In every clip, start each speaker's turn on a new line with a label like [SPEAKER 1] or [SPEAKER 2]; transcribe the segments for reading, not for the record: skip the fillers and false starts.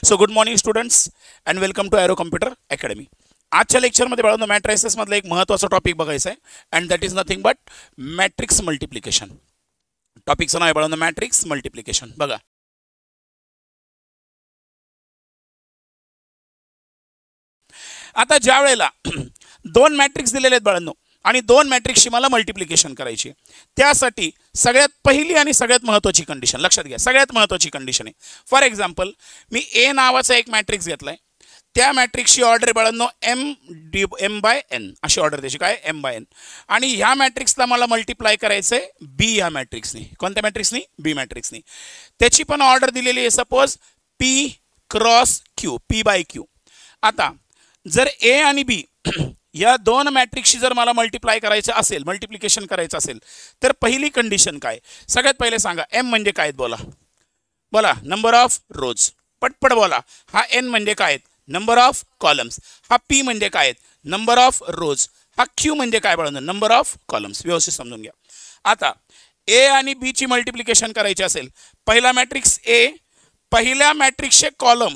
[SPEAKER 1] So good morning students and welcome to Aero computer academy. आजच्या लेक्चरमध्ये बाळांनो matrices मधला एक महत्त्वाचा टॉपिक बघायचा आहे and that is nothing but matrix multiplication. टॉपिकचं नाव आहे बाळांनो मॅट्रिक्स मल्टिप्लिकेशन. बघा आता ज्या वेळेला दोन मॅट्रिक्स दिलेले आहेत बाळांनो आणि दोन मॅट्रिक्सची मला मल्टिप्लिकेशन करायची, त्यासाठी सगळ्यात पहिली आणि सगळ्यात महत्त्वाची कंडिशन लक्षात घ्या. सगळ्यात महत्त्वाची कंडिशन आहे, फॉर एक्झाम्पल मी ए नावाचा एक मॅट्रिक्स घेतलाय, त्या मॅट्रिक्सची ऑर्डर बाळांनो m/n अशी ऑर्डर द्यायची. काय m/n. आणि ह्या मॅट्रिक्सला मला मल्टिप्लाय करायचं आहे बी ह्या मॅट्रिक्सनी. कोणत्या मॅट्रिक्सनी? बी मॅट्रिक्सनी. त्याची पण ऑर्डर दिलेली आहे suppose p cross q, p/q. आता जर ए आणि बी या दोन मॅट्रिक्सची जर मला मल्टिप्लाय करायचं असेल, मल्टिप्लिकेशन करायचं असेल, तर पहिली कंडिशन काय? सगळ्यात पहिले सांगा m म्हणजे काय? बोला बोला. नंबर ऑफ रोज. पटपट बोला. हा n म्हणजे काय? Number of columns. हा p म्हणजे काय? नंबर ऑफ रोज. हा q म्हणजे काय बाळांनो? Number of columns. व्यवस्थित समजून घ्या. आता a आणि b ची मल्टिप्लिकेशन करायची असेल, पहिला मॅट्रिक्स a, पहिल्या मॅट्रिक्सचे कॉलम,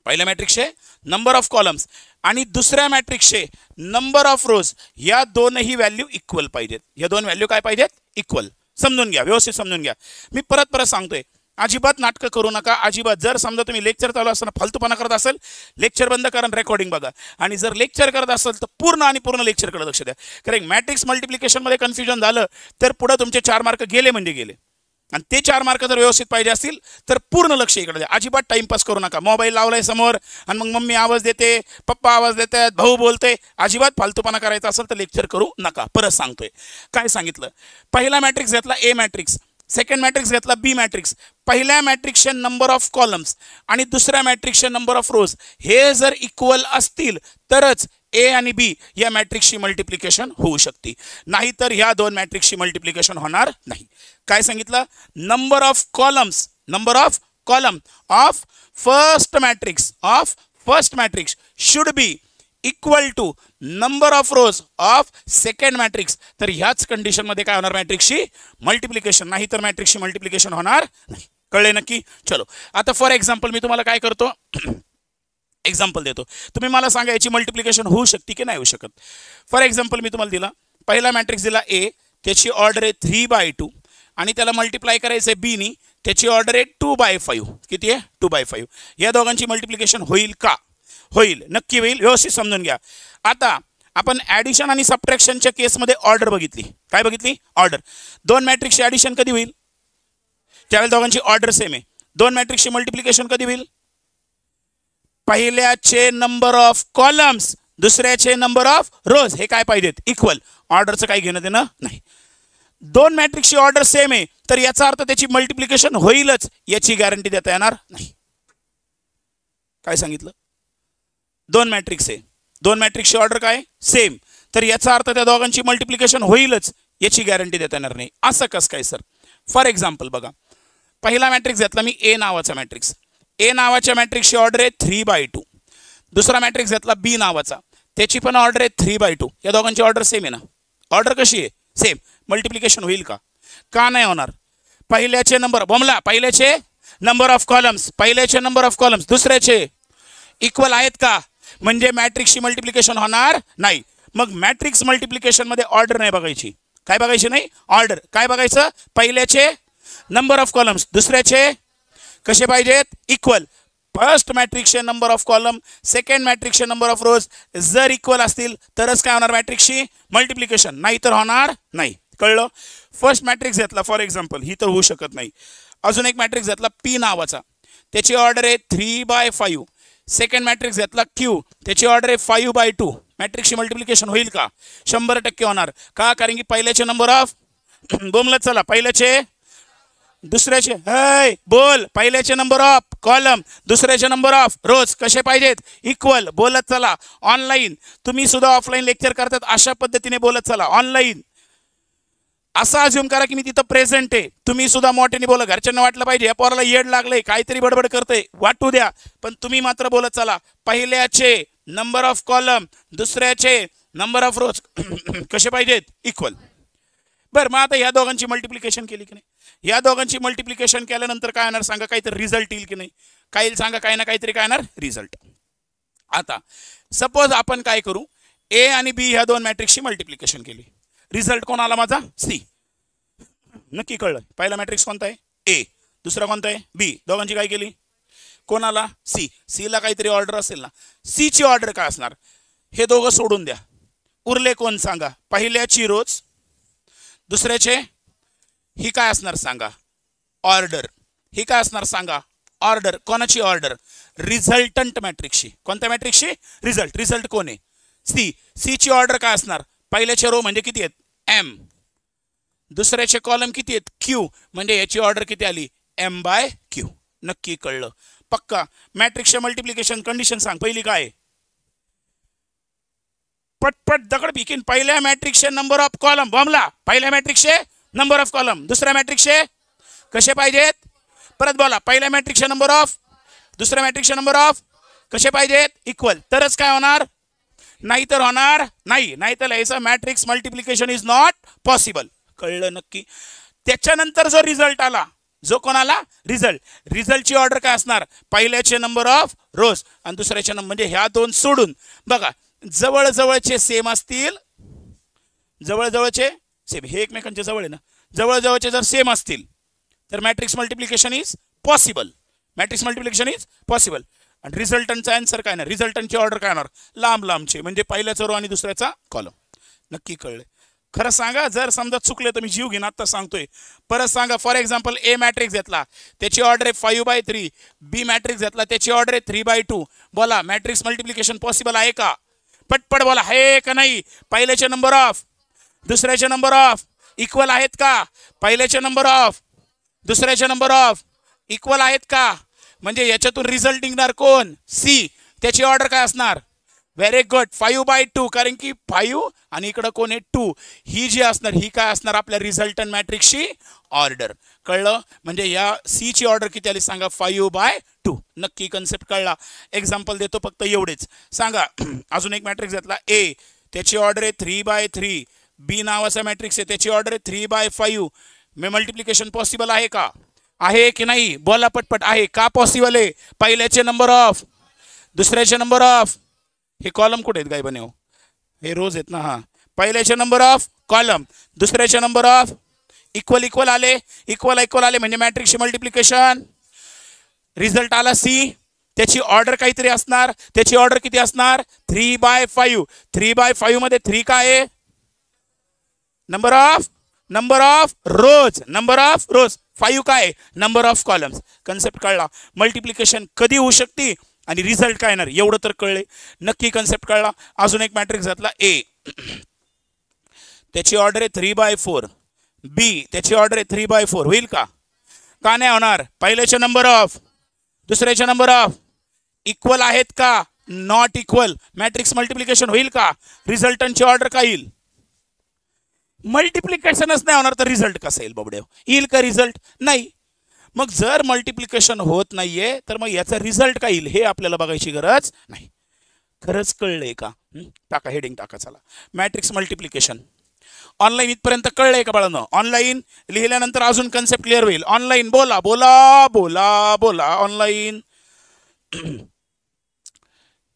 [SPEAKER 1] पहिल्या मॅट्रिक्सचे नंबर ऑफ कॉलम्स आणि दुसऱ्या मॅट्रिक्सचे नंबर ऑफ रोज, या दोनही व्हॅल्यू इक्वल पाहिजेत. या दोन व्हॅल्यू काय पाहिजेत? इक्वल. समजून घ्या, व्यवस्थित समजून घ्या. मी परत सांगतोय, अजिबात नाटकं करू नका, अजिबात. जर समजा तुम्ही लेक्चर चालू असताना फालतूपणा करत असेल, लेक्चर बंद करा, रेकॉर्डिंग बघा. आणि जर लेक्चर करत असेल तर पूर्ण लेक्चरकडे लक्ष द्या. कारण मॅट्रिक्स मल्टिप्लिकेशनमध्ये कन्फ्युजन झालं तर पुढे तुमचे 4 मार्क गेले म्हणजे गेले. आणि ते 4 मार्क जर व्यवस्थित पाहिजे असतील तर पूर्ण लक्ष इकडे द्या. अजिबात टाइमपास करू नका. मोबाईल लावलाय समोर आणि मग मम्मी आवाज देते, पप्पा आवाज देतात, भाऊ बोलते, अजिबात फालतूपणा करायचा असेल तर लेक्चर करू नका. परत सांगतोय काय सांगितलं. पहिला मॅट्रिक्स घेतला ए मॅट्रिक्स, सेकंड मॅट्रिक्स घेतला बी मॅट्रिक्स. पहिल्या मॅट्रिक्सचे नंबर ऑफ कॉलम्स आणि दुसऱ्या मॅट्रिक्सचे नंबर ऑफ रोज हे जर इक्वल असतील तरच ए आणि बी या मॅट्रिक्सची मल्टिप्लिकेशन होऊ शकते, नाहीतर ह्या दोन मॅट्रिक्सची मल्टिप्लिकेशन होणार नाही. काय सांगितलं? Number of columns, number of column of first matrix should be equal to number of rows of second matrix. तर ह्याच कंडिशन मध्ये काय होणार? मॅट्रिक्सची मल्टिप्लिकेशन, नाही तर मॅट्रिक्सची मल्टिप्लिकेशन होणार नाही. कळले नक्की? चलो आता फॉर एक्झाम्पल मी तुम्हाला काय करतो, एक्झाम्पल देतो. तुम्ही मला सांगा याची मल्टिप्लिकेशन होऊ शकते की नाही होऊ शकत. फॉर एक्झाम्पल मी तुम्हाला दिला, पहिला मॅट्रिक्स दिला ए, त्याची ऑर्डर आहे 3/2 आणि त्याला मल्टिप्लाय करायचं आहे बी नी, त्याची ऑर्डर आहे 2/5. किती आहे? 2/5. या दोघांची मल्टिप्लिकेशन होईल का? होईल, नक्की होईल. व्यवस्थित समजून घ्या. आता आपण ॲडिशन आणि सबट्रॅक्शनच्या केसमध्ये ऑर्डर बघितली. काय बघितली? ऑर्डर. दोन मॅट्रिक्सची ॲडिशन कधी होईल? त्यावेळेला दोघांची ऑर्डर सेम आहे. दोन मॅट्रिक्सची मल्टिप्लिकेशन कधी होईल? पहिल्याचे नंबर ऑफ कॉलम्स, दुसऱ्याचे नंबर ऑफ रोज हे काय पाहिजेत? इक्वल. ऑर्डरचं काही घेणं देणं नाही. दोन मॅट्रिक्सची ऑर्डर सेम आहे तर याचा अर्थ त्याची मल्टिप्लिकेशन होईलच याची गॅरंटी देता येणार नाही. काय सांगितलं? दोन मॅट्रिक्स आहे, दोन मॅट्रिक्सची ऑर्डर काय? सेम, तर याचा अर्थ त्या दोघांची मल्टिप्लिकेशन होईलच याची गॅरंटी देता येणार नाही. असं कसं काय सर? फॉर एक्झाम्पल बघा, पहिला मॅट्रिक्स घेतला मी ए नावाचा मॅट्रिक्स. ए नावाच्या मॅट्रिक्सची ऑर्डर आहे 3/2. दुसरा मॅट्रिक्स घेतला बी नावाचा, त्याची पण ऑर्डर आहे 3/2. या दोघांची ऑर्डर सेम आहे ना? ऑर्डर कशी आहे? सेम. मल्टिप्लिकेशन होईल का? का नाही होणार? पहिल्याचे नंबर बोमला, पहिल्याचे नंबर ऑफ कॉलम्स, पहिल्याचे नंबर ऑफ कॉलम्स दुसऱ्याचे इक्वल आहेत का? म्हणजे मॅट्रिक्सची मल्टिप्लिकेशन होणार नाही. मग मॅट्रिक्स मल्टिप्लिकेशन मध्ये ऑर्डर नाही बघायची. काय बघायची नाही? ऑर्डर. काय बघायचं? पहिल्याचे नंबर ऑफ कॉलम्स, दुसऱ्याचे कसे पाहिजेत? इक्वल. फर्स्ट मॅट्रिक्सचे नंबर ऑफ कॉलम, सेकंड मॅट्रिक्सचे नंबर ऑफ रोज जर इक्वल असतील तरच काय होणार? मॅट्रिक्सची मल्टिप्लिकेशन, नाही तर होणार नाही. कळलं? फर्स्ट मॅट्रिक्स घेतला फॉर एक्झाम्पल, ही तर होऊ शकत नाही. अजून एक मॅट्रिक्स घेतला पी नावाचा, त्याची ऑर्डर आहे 3/5. सेकंड मॅट्रिक्स घेतला क्यू, त्याची ऑर्डर आहे 5/2. मॅट्रिक्सची मल्टिप्लिकेशन होईल का? 100% होणार. का? कारण की पहिल्याचे नंबर ऑफ बोमलत चला, पहिल्याचे दुसऱ्याचे बोल, पहिल्याचे नंबर ऑफ कॉलम, दुसऱ्याचे नंबर ऑफ रोज कसे पाहिजेत? इक्वल. बोलत चला. ऑनलाईन तुम्ही सुद्धा ऑफलाईन लेक्चर करतात अशा पद्धतीने बोलत चला. ऑनलाईन असं अज्युम करा की मी तिथं प्रेझेंट आहे, तुम्ही सुद्धा मोठ्याने बोला. घरच्यांना वाटलं पाहिजे या पोराला येड लागलंय, काहीतरी बडबड करतंय, वाटू द्या, पण तुम्ही मात्र बोलत चला. पहिल्याचे नंबर ऑफ कॉलम, दुसऱ्याचे नंबर ऑफ रोज कसे पाहिजेत? इक्वल. बरं, मग आता या दोघांची मल्टिप्लिकेशन केली की नाही? या दोघांची मल्टिप्लिकेशन केल्यानंतर काय होणार सांगा? काहीतरी रिझल्ट येईल की नाही? काय येईल सांगा, काही ना काहीतरी काय येणार रिझल्ट. आता सपोज आपण काय करू, ए आणि बी ह्या दोन मॅट्रिक्सची मल्टिप्लिकेशन केली, रिझल्ट कोण आला माझा सी. नक्की कळलं, पहिला मॅट्रिक्स कोणता आहे ए, दुसरा कोणता आहे बी, दोघांची काय केली कोणाला सी. सी ला काहीतरी ऑर्डर असेल ना, सी ची ऑर्डर काय असणार, हे दोघं सोडून द्या, उरले कोण सांगा, पहिल्याची रोज, दुसऱ्याचे ही काय असणार सांगा ऑर्डर, ही काय असणार सांगा ऑर्डर. कोणाची ऑर्डर, रिझल्टंट मॅट्रिक्सची. कोणत्या मॅट्रिक्सची, रिझल्ट. रिझल्ट कोण आहे सी. सी ची ऑर्डर काय असणार, पहिल्याचे रो म्हणजे किती आहेत एम, दुसऱ्याचे कॉलम किती आहेत क्यू, म्हणजे याची ऑर्डर किती आली एम बाय क्यू. नक्की कळलं, पक्का. मॅट्रिक्सचे मल्टिप्लिकेशन कंडिशन सांग पहिली काय, पटपट दगड बिकीन. पहिल्या मॅट्रिक्सचे नंबर ऑफ कॉलम, बॉम्बला पहिल्या मॅट्रिक्सचे नंबर ऑफ कॉलम, दुसऱ्या मॅट्रिक्सचे कसे पाहिजेत, परत बोला, पहिल्या मॅट्रिक्सचे नंबर ऑफ, दुसऱ्या मॅट्रिक्सचे नंबर ऑफ कसे पाहिजेत इक्वल, तरच काय होणार, नाही तर होणार नाही, नाही तर याचं matrix multiplication is not possible. कळलं नक्की. त्याच्यानंतर जो रिझल्ट आला, जो कोणाला रिझल्ट, रिझल्टची ऑर्डर काय असणार, पहिल्याचे नंबर ऑफ रोज आणि दुसऱ्याचे नंबर, म्हणजे ह्या दोन सोडून बघा जवळजवळचे सेम असतील, जवळजवळचे सेम, हे एकमेकांच्या जवळ आहे ना, जवळजवळचे जर सेम असतील तर matrix multiplication is possible, matrix multiplication is possible. आणि रिझल्टंटचा आन्सर काय ना, रिझल्टंटची ऑर्डर काय होणार लांब लांबचे, म्हणजे पहिल्याचा रो आणि दुसऱ्याचा कॉलम. नक्की कळले. खरं सांगा, जर समजा चुकले तर मी जीव घेईन, आता सांगतोय परत सांगा. फॉर एक्झाम्पल ए मॅट्रिक्स घेतला त्याची ऑर्डर आहे 5/3, बी मॅट्रिक्स घेतला त्याची ऑर्डर आहे 3/2. बोला मॅट्रिक्स मल्टिप्लिकेशन पॉसिबल आहे का, पटपट बोला, आहे का नाही. पहिल्याचे नंबर ऑफ, दुसऱ्याचे नंबर ऑफ इक्वल आहेत का, पहिल्याचे नंबर ऑफ, दुसऱ्याचे नंबर ऑफ इक्वल आहेत का, म्हणजे याच्यातून रिझल्ट निघणार कोण सी. त्याची ऑर्डर काय असणार, व्हेरी गुड 5/2, कारण की 5 आणि इकडं कोण आहे 2, ही जी असणार ही काय असणार आपल्या रिझल्टंट मॅट्रिक्सची ऑर्डर. कळलं, म्हणजे या सी ची ऑर्डर किती आली सांगा 5/2. नक्की कन्सेप्ट कळला. एक्झाम्पल देतो फक्त एवढेच सांगा. अजून एक मॅट्रिक्स घेतला ए, त्याची ऑर्डर आहे 3/3, बी नावाचा मॅट्रिक्स आहे त्याची ऑर्डर आहे 3/5. मे मल्टिप्लिकेशन पॉसिबल आहे का, आहे की नाही बोला पटपट, आहे का पॉसिबल आहे. पहिल्याचे नंबर ऑफ, दुसऱ्याचे नंबर ऑफ, हे कॉलम कुठे आहेत काय बने हो, हे रोज आहेत ना, हा पहिल्याचे नंबर ऑफ कॉलम, दुसऱ्याचे नंबर ऑफ इक्वल इक्वल आले, इक्वल इक्वल आले म्हणजे मॅट्रिक्सचे मल्टिप्लिकेशन. रिझल्ट आला सी, त्याची ऑर्डर काहीतरी असणार, त्याची ऑर्डर किती असणार 3/5. 3/5 मध्ये 3 काय आहे number of rose, number of रोज, 5 काय नंबर ऑफ कॉलम्स. कन्सेप्ट कळला. मल्टिप्लिकेशन कधी होऊ शकते आणि रिझल्ट काय येणार एवढं तर कळले. नक्की कन्सेप्ट कळला. अजून एक मॅट्रिक्स घेतला ए, त्याची ऑर्डर आहे 3/4, बी त्याची ऑर्डर आहे 3/4. होईल का, का नाही होणार. पहिल्याचे नंबर ऑफ, दुसऱ्याचे नंबर ऑफ इक्वल आहेत का, नॉट इक्वल. मॅट्रिक्स मल्टिप्लिकेशन होईल का, रिझल्टंटची ऑर्डर काय येईल, मल्टिप्लिकेशनच नाही होणार तर रिझल्ट कसा येईल बाबडे, येईल का रिझल्ट नाही. मग जर मल्टिप्लिकेशन होत नाहीये तर मग याचा रिझल्ट काय येईल हे आपल्याला बघायची गरज नाही. खरंच कळलंय का, टाका हेडिंग टाका. चला मॅट्रिक्स मल्टिप्लिकेशन ऑनलाईन इथपर्यंत कळलंय का बाळांनो, ऑनलाईन लिहिल्यानंतर अजून कन्सेप्ट क्लिअर होईल. ऑनलाईन बोला बोला बोला बोला ऑनलाईन.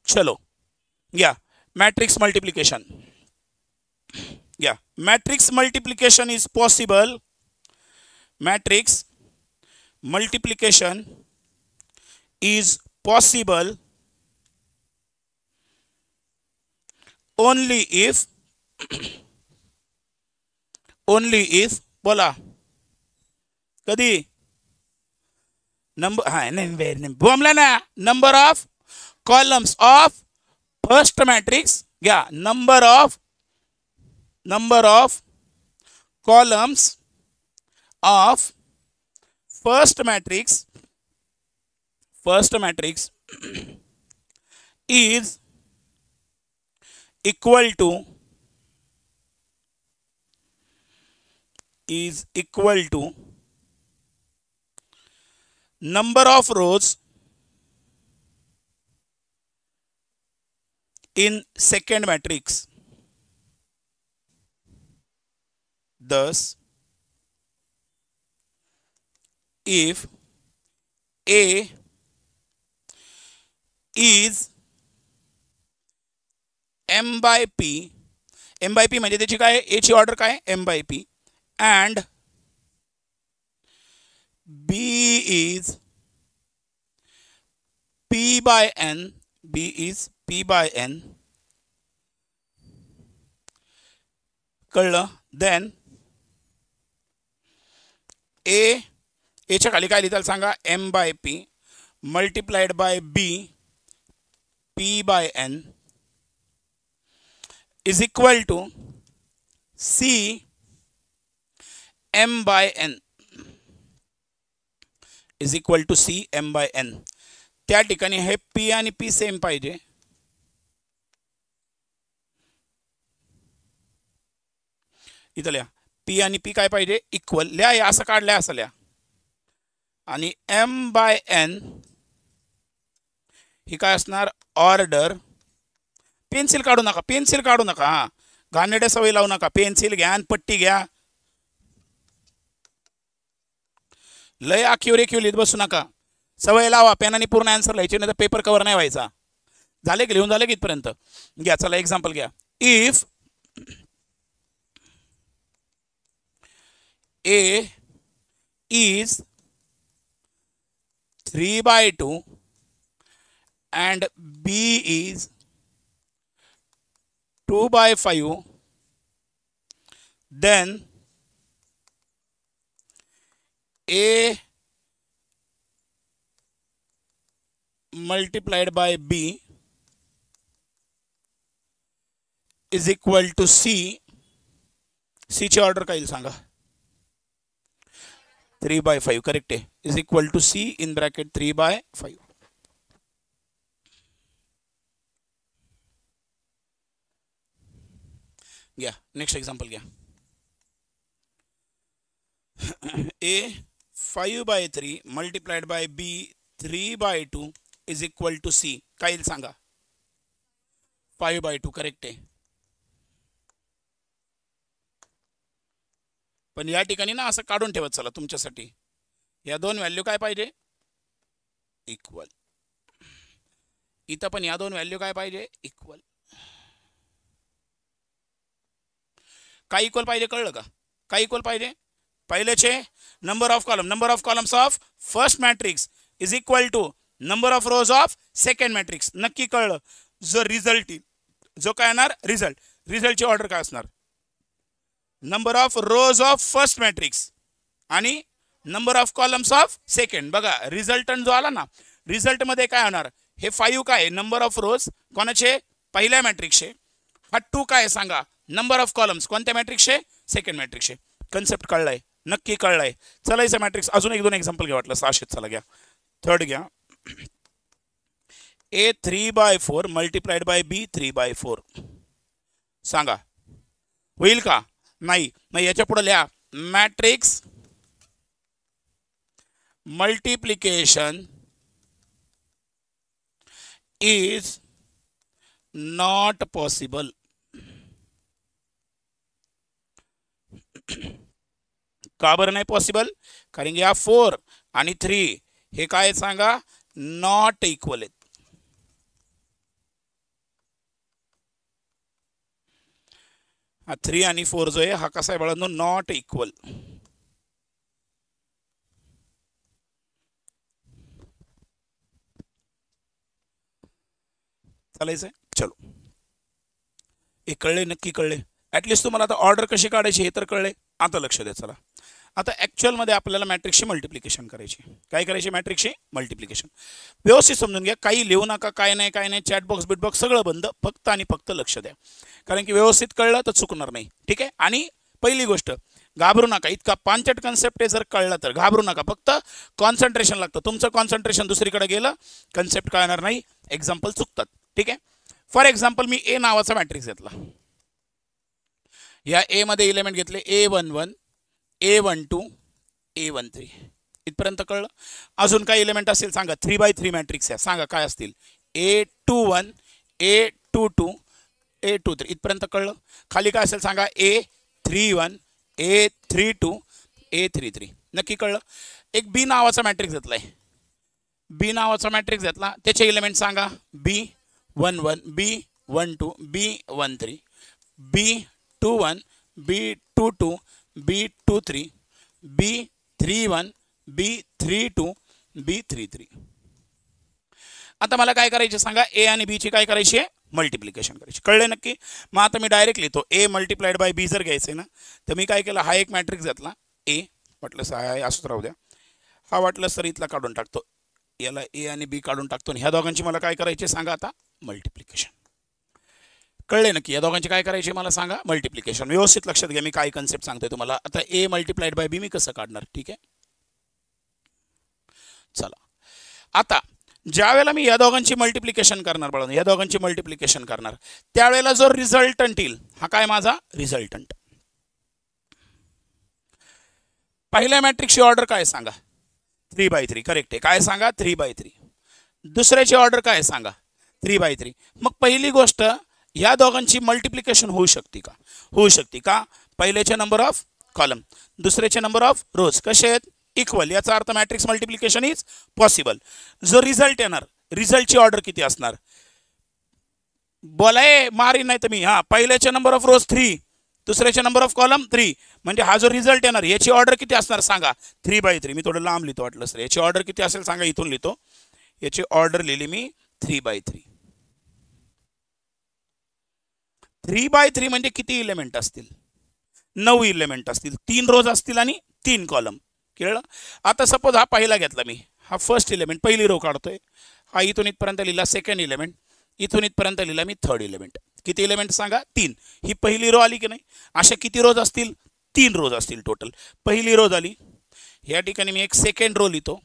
[SPEAKER 1] चलो या matrix multiplication. Yeah, matrix multiplication is possible. Matrix multiplication is possible only if बोला कधी नंबर, हा नाही बोमला ना, number of columns of first matrix घ्या, number of columns of first matrix is equal to number of rows in second matrix. Thus, if A is M by P म्हणजे त्याची काय A ची ऑर्डर काय M by P and B is P by N कळलं. Then एच्या खाली काय लिहिताल सांगा M by P multiplied by B P by N is equal to C M by N is equal to C M by N. त्या ठिकाणी हे P आणि पी सेम पाहिजे. इथं लिहा पी आणि पी काय पाहिजे इक्वल लिहा असं काढलंय असं लिहा आणि एम बाय एन ही काय असणार ऑर्डर. पेन्सिल काढू नका हा घाणेरड्या सवय लावू नका. पेन्सिल घ्या आणि पट्टी घ्या. लय आखीव रेखीव लिहित बसू नका. सवय लावा पेनाने पूर्ण आन्सर लिहायचे नाही तर पेपर कव्हर नाही व्हायचा. झाले की लिहून झाले की इथपर्यंत घ्या. चला एक्झाम्पल घ्या. If A is 3/2 and B is 2/5, then A multiplied by B is equal to C. C ची ऑर्डर काय येईल सांगा 3/5 करेक्ट आहे. Is equal to C in bracket 3/5. घ्या नेक्स्ट एक्झाम्पल घ्या. A 5/3 multiplied by B 3/2 is equal to C काय येईल सांगा 5/2 करेक्ट आहे. पण या ठिकाणी ना असं काढून ठेवत चला तुमच्यासाठी या दोन व्हॅल्यू काय पाहिजे इक्वल. इथं पण या दोन व्हॅल्यू काय पाहिजे इक्वल. काय इक्वल पाहिजे कळलं का. काय इक्वल पाहिजे पहिलेचे number of columns of first matrix is equal to number of rows of second matrix. नक्की कळलं. जो रिझल्ट जो काय येणार रिझल्टची ऑर्डर काय असणार number of rows of first matrix आणि number of columns of second. बघा रिझल्टंट जो आला ना रिझल्ट मध्ये काय होणार हे 5 काय नंबर ऑफ रोज कोणाचे पहिल्या मॅट्रिक्सचे. हा 2 काय सांगा नंबर ऑफ कॉलम्स कोणत्या मॅट्रिक्सचे सेकंड मॅट्रिक्सचे. कन्सेप्ट कळलाय नक्की कळलाय. चला इथं मॅट्रिक्स अजून एक दोन एक्झाम्पल घ्या वाटलं 600. चला घ्या थर्ड घ्या. A 3/4 मल्टिप्लाइड बाय B 3/4 सांगा होईल का नाही. मग याच्या पुढे लिहा matrix multiplication is not possible. का बरं नाही पॉसिबल कारण या 4 आणि 3 हे काय सांगा नॉट इक्वल आहेत. हा 3 आणि 4 जो आहे हा कसा आहे बाळांनो नॉट इक्वल. चालायचंय चलो हे कळले नक्की कळले. ॲटलिस्ट तुम्हाला आता ऑर्डर कशी काढायची हे तर कळले. आता लक्ष द्या. चला आता ॲक्च्युअलमध्ये आपल्याला मॅट्रिक्सची मल्टिप्लिकेशन करायची. काय करायची मॅट्रिक्सची मल्टिप्लिकेशन. व्यवस्थित समजून घ्या. काही लिहू नका काय नाही चॅट बॉक्स बिटबॉक्स सगळं बंद. फक्त आणि फक्त लक्ष द्या कारण की व्यवस्थित कळलं तर चुकणार नाही. ठीक आहे. आणि पहिली गोष्ट घाबरू नका. इतका पांचट कन्सेप्ट आहे जर कळलं तर घाबरू नका. फक्त कॉन्सन्ट्रेशन लागतं. तुमचं कॉन्सन्ट्रेशन दुसरीकडे गेलं कन्सेप्ट कळणार नाही एक्झाम्पल चुकतात. ठीक आहे. फॉर एक्झाम्पल मी ए नावाचा मॅट्रिक्स घेतला. या ए मध्ये एलिमेंट घेतले A11 A12 A13 इथपर्यंत कळलं. अजून काही एलिमेंट असेल सांगा. 3/3 मॅट्रिक्स आहे सांगा काय असतील A21 A22 A23 इथपर्यंत कळलं. खाली काय असेल सांगा A31 A32 A33 नक्की कळलं. एक बी नावाचा मॅट्रिक्स घेतलाय बी नावाचा मॅट्रिक्स घेतला, त्याचे इलेमेंट सांगा. B11, B12, B13, B21, B22, B23, B31, B32, B33. आता मला काय करायचे सांगा, ए आणि बी ची काय करायची आहे, मल्टिप्लिकेशन करायची. कळले नक्की? मग आता मी डायरेक्ट लिहितो ए मल्टिप्लाइड बाय बी. जर घ्यायचं ना तर मी काय केलं, हा एक मॅट्रिक्स घेतला ए, वाटलं हा असंच राहू द्या, हा वाटलं सर इथला काढून टाकतो, याला ए आणि बी काढून टाकतो, आणि ह्या दोघांची मला काय करायचे सांगा आता, मल्टिप्लिकेशन. कळले नक्की? या दोघांची काय करायची मला सांगा, मल्टिप्लिकेशन. व्यवस्थित लक्षात घ्या मी काय कन्सेप्ट सांगतोय तुम्हाला. आता ए मल्टिप्लाइड बाय बी मी कसं काढणार, ठीक आहे. चला, आता ज्या वेळेला मी या दोघांची मल्टिप्लिकेशन करणार बाळांनो, या दोघांची मल्टिप्लिकेशन करणार, त्यावेळेला जो रिझल्टंट येईल हा काय माझा रिझल्टंट. पहिल्या मॅट्रिक्सची ऑर्डर काय सांगा, 3/3. करेक्ट आहे. काय सांगा, 3/3. दुसऱ्याची ऑर्डर काय सांगा, 3/3. मग पहिली गोष्ट, या दोघांची मल्टिप्लिकेशन होऊ शकते का? होऊ शकते का? पहिल्याचे नंबर ऑफ कॉलम, दुसऱ्याचे नंबर ऑफ रोज कसे आहेत, इक्वल. याचा अर्थ मॅट्रिक्स मल्टिप्लिकेशन इज पॉसिबल. जो रिझल्ट येणार, रिझल्टची ऑर्डर किती असणार, बोलाय मारी नाही तर मी, हा पहिल्याचे नंबर ऑफ रोज 3, दुसऱ्याचे नंबर ऑफ कॉलम 3, म्हणजे हा जो रिझल्ट येणार याची ऑर्डर किती असणार सांगा, 3/3. मी थोडं लांब लिहितो वाटलं सर, याची ऑर्डर किती असेल सांगा, इथून लिहितो, याची ऑर्डर लिहिली मी 3/3. 3/3 म्हणजे किती इलेमेंट असतील, 9 इलेमेंट असतील, 3 रोज असतील आणि 3 कॉलम. कळलं? आता सपोज हा पहिला घेतला मी, हा फर्स्ट इलेमेंट, पहिली रो काढतोय, हा इथून इथपर्यंत लिहिला सेकंड इलेमेंट, इथून इथपर्यंत लिहिला मी थर्ड इलेमेंट. किती इलेमेंट सांगा, 3. ही पहिली रो आली की नाही, अशा किती रोज असतील, 3 रोज असतील टोटल. पहिली रो झाली, या ठिकाणी मी एक सेकंड रो लिहितो,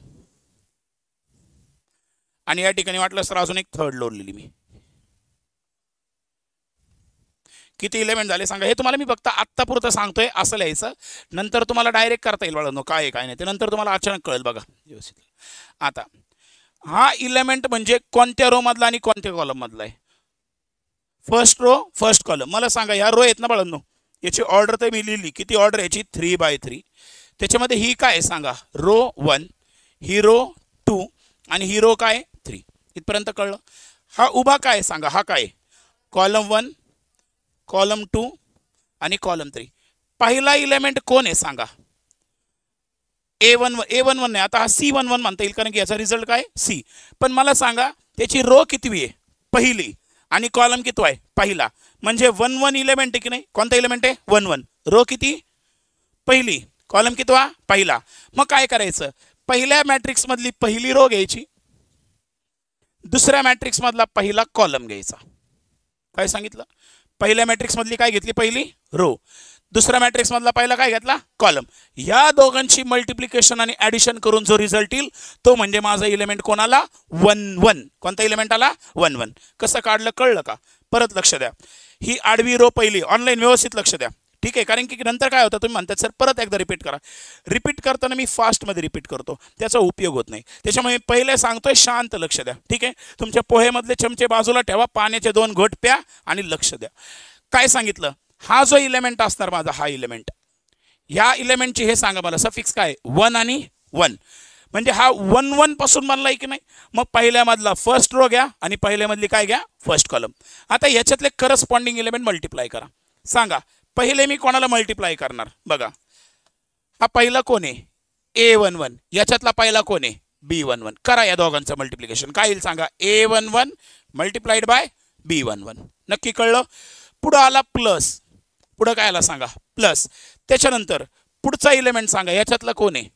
[SPEAKER 1] आणि या ठिकाणी वाटलं सर अजून एक थर्ड रो लिहिली मी. किती इलेमेंट झाले सांगा. हे तुम्हाला मी फक्त आत्तापुरतं सांगतोय, असं लिहायचं, नंतर तुम्हाला डायरेक्ट करता येईल बाळांनो, काय काय नाही ते नंतर तुम्हाला अचानक कळेल बघा व्यवस्थित. आता हा इलेमेंट म्हणजे कोणत्या रो मधला आणि कोणत्या कॉलम मधला आहे, फर्स्ट रो फर्स्ट कॉलम. मला सांगा ह्या रो आहेत ना बाळांनो, याची ऑर्डर तर मी लिहिली, किती ऑर्डर याची, 3/3. त्याच्यामध्ये ही काय सांगा, रो 1, ही रो 2, आणि ही रो काय 3. इथपर्यंत कळलं? हा उभा काय सांगा, हा काय, कॉलम 1, कॉलम 2 आणि कॉलम 3. पहिला इलेमेंट कोण आहे सांगा, A11 नाही, आता हा C11 म्हणता येईल, कारण की याचा रिझल्ट काय C. पण मला सांगा त्याची रो कितवी आहे, पहिली, आणि कॉलम किती आहे, पहिला. म्हणजे 1 इलेमेंट आहे की नाही, कोणता इलेमेंट आहे 1. रो किती, पहिली, कॉलम कितवा, पहिला. मग काय करायचं, पहिल्या मॅट्रिक्स मधली पहिली रो घ्यायची, दुसऱ्या मॅट्रिक्स मधला पहिला कॉलम घ्यायचा. काय सांगितलं, पहिल्या मॅट्रिक्स मधली काय घेतली, पहिली रो, दुसऱ्या मॅट्रिक्स मधला पहिला काय घेतला, कॉलम. या दोघांची मल्टिप्लिकेशन आणि ऍडिशन करून जो रिझल्ट येईल तो म्हणजे माझा इलेमेंट कोणाला, 1. कोणता इलेमेंट आला, 1. कसं काढलं कळलं का? परत लक्ष द्या, ही आडवी रो पहिली, ऑनलाईन व्यवस्थित लक्ष द्या, ठीक आहे. कारण की नंतर काय होतं, तुम्ही म्हणतात सर परत एकदा रिपीट करा. रिपीट करताना मी फास्टमध्ये रिपीट करतो, त्याचा उपयोग होत नाही. त्याच्यामुळे पहिले सांगतोय, शांत लक्ष द्या, ठीक आहे. तुमच्या पोहेमधले चमचे बाजूला ठेवा, पाण्याचे 2 घोट प्या आणि लक्ष द्या. काय सांगितलं, हा जो इलेमेंट असणार माझा, हा इलेमेंट, ह्या इलेमेंटची हे सांगा मला सफिक्स काय, 1 आणि 1. म्हणजे हा 1 पासून बनला आहे की नाही. मग पहिल्यामधला फर्स्ट रो घ्या आणि पहिल्यामधली काय घ्या, फर्स्ट कॉलम. आता याच्यातले करस्पॉन्डिंग इलेमेंट मल्टिप्लाय करा. सांगा पहिले मी कोणाला मल्टिप्लाय करणार, बघा हा पहिला कोण आहे, A11, याच्यातला पहिला कोण आहे, B11. करा या दोघांचं मल्टिप्लिकेशन, काय येईल सांगा, A11 मल्टिप्लाइड बाय B11. नक्की कळलं? पुढं आला प्लस, पुढं काय आला सांगा, प्लस. त्याच्यानंतर पुढचा इलेमेंट सांगा, याच्यातला कोण आहे,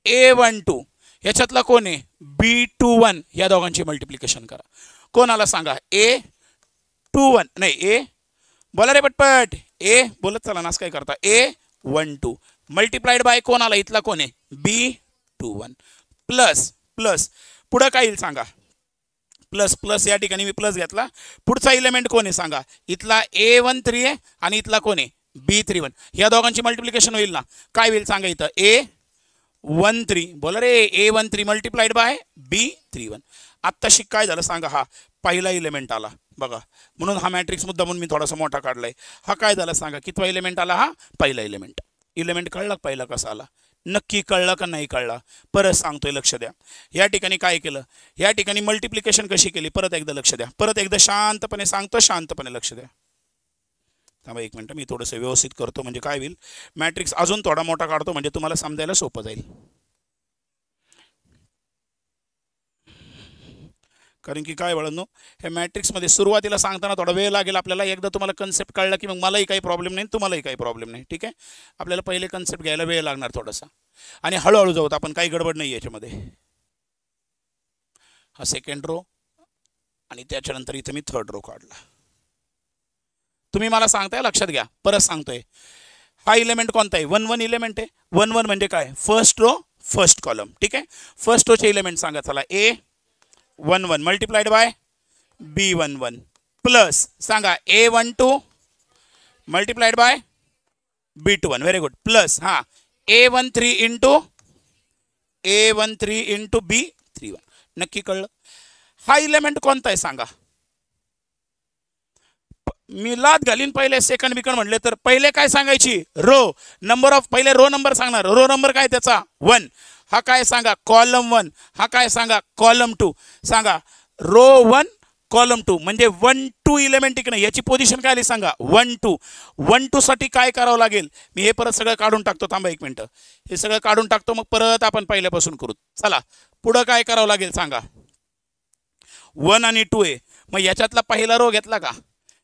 [SPEAKER 1] A12, याच्यातला कोण आहे, B21. या दोघांची मल्टिप्लिकेशन करा. कोण आला सांगा, A21 नाही, A बोला रे पटपट, A बोलत चला नास काय करता, A12 मल्टिप्लाइड बाय कोण आला, इथला कोण आहे, B21. प्लस प्लस पुढं काय येईल सांगा, प्लस प्लस, या ठिकाणी मी प्लस घेतला. पुढचा इलेमेंट कोण आहे सांगा, इथला A13 आहे आणि इथला कोण आहे, B31. या दोघांची मल्टिप्लिकेशन होईल ना, काय होईल सांगा, इथं A13 बोला रे, A13 मल्टिप्लाइड बाय B31. आत्ताशी काय झालं सांगा, हा पहिला इलेमेंट आला बघा, म्हणून हा मॅट्रिक्स मुद्दा म्हणून मी थोडासा मोठा काढलाय. हा काय झाला सांगा, कितवा इलेमेंट आला, हा पहिला इलेमेंट. इलेमेंट कळला पहिला कसा आला, नक्की कळलं का नाही कळलं? परत सांगतोय, लक्ष द्या. या ठिकाणी काय केलं, या ठिकाणी मल्टिप्लिकेशन कशी केली, परत एकदा लक्ष द्या. परत एकदा शांतपणे सांगतो, शांतपणे लक्ष द्या. थांबा एक मिनटं, मी थोडंसं व्यवस्थित करतो, म्हणजे काय होईल, मॅट्रिक्स अजून थोडा मोठा काढतो, म्हणजे तुम्हाला समजायला सोपं जाईल. कारण की काय वळणं, हे मॅट्रिक्समध्ये सुरुवातीला सांगताना थोडा वेळ लागेल आपल्याला. एकदा तुम्हाला कन्सेप्ट कळला की मग मलाही काही प्रॉब्लेम नाही, तुम्हालाही काही प्रॉब्लेम नाही. ठीक आहे, आपल्याला पहिले कन्सेप्ट घ्यायला वेळ लागणार थोडासा, आणि हळूहळू जाऊत आपण, काही गडबड नाही याच्यामध्ये. हा सेकंड रो, आणि त्याच्यानंतर इथे मी थर्ड रो काढला. तुम्ही मला सांगताय, लक्षात घ्या, परत सांगतोय. हा इलेमेंट कोणता आहे? 1 1 इलेमेंट आहे. 1 1 म्हणजे काय? First row first column. ठीक आहे, फर्स्ट रोचे इलेमेंट सांगा. चला, A 1 1 multiplied by B 1 1 plus सांगा A12 multiplied by B2 1. Very good. Plus हा A13 इंटू B31. नक्की कळलं? हा इलेमेंट कोणता आहे सांगा. मी लाद घालीन पहिले सेकंड बिकंड म्हटले तर पहिले काय सांगायची? रो नंबर ऑफ, पहिले रो नंबर सांगणार. रो नंबर काय त्याचा? 1. हा काय सांगा? कॉलम 1. हा काय सांगा? कॉलम 2. सांगा रो 1 कॉलम 2 म्हणजे 1 2 इलेमेंट इकडे, याची पोझिशन काय आली सांगा? 1 2. 1 2 साठी काय करावं लागेल? मी हे परत सगळं काढून टाकतो. थांबा एक मिनिट, हे सगळं काढून टाकतो, मग परत आपण पहिल्यापासून करू. चला, पुढं काय करावं लागेल सांगा? 1 आणि 2 आहे, मग याच्यातला पहिला रो घेतला का?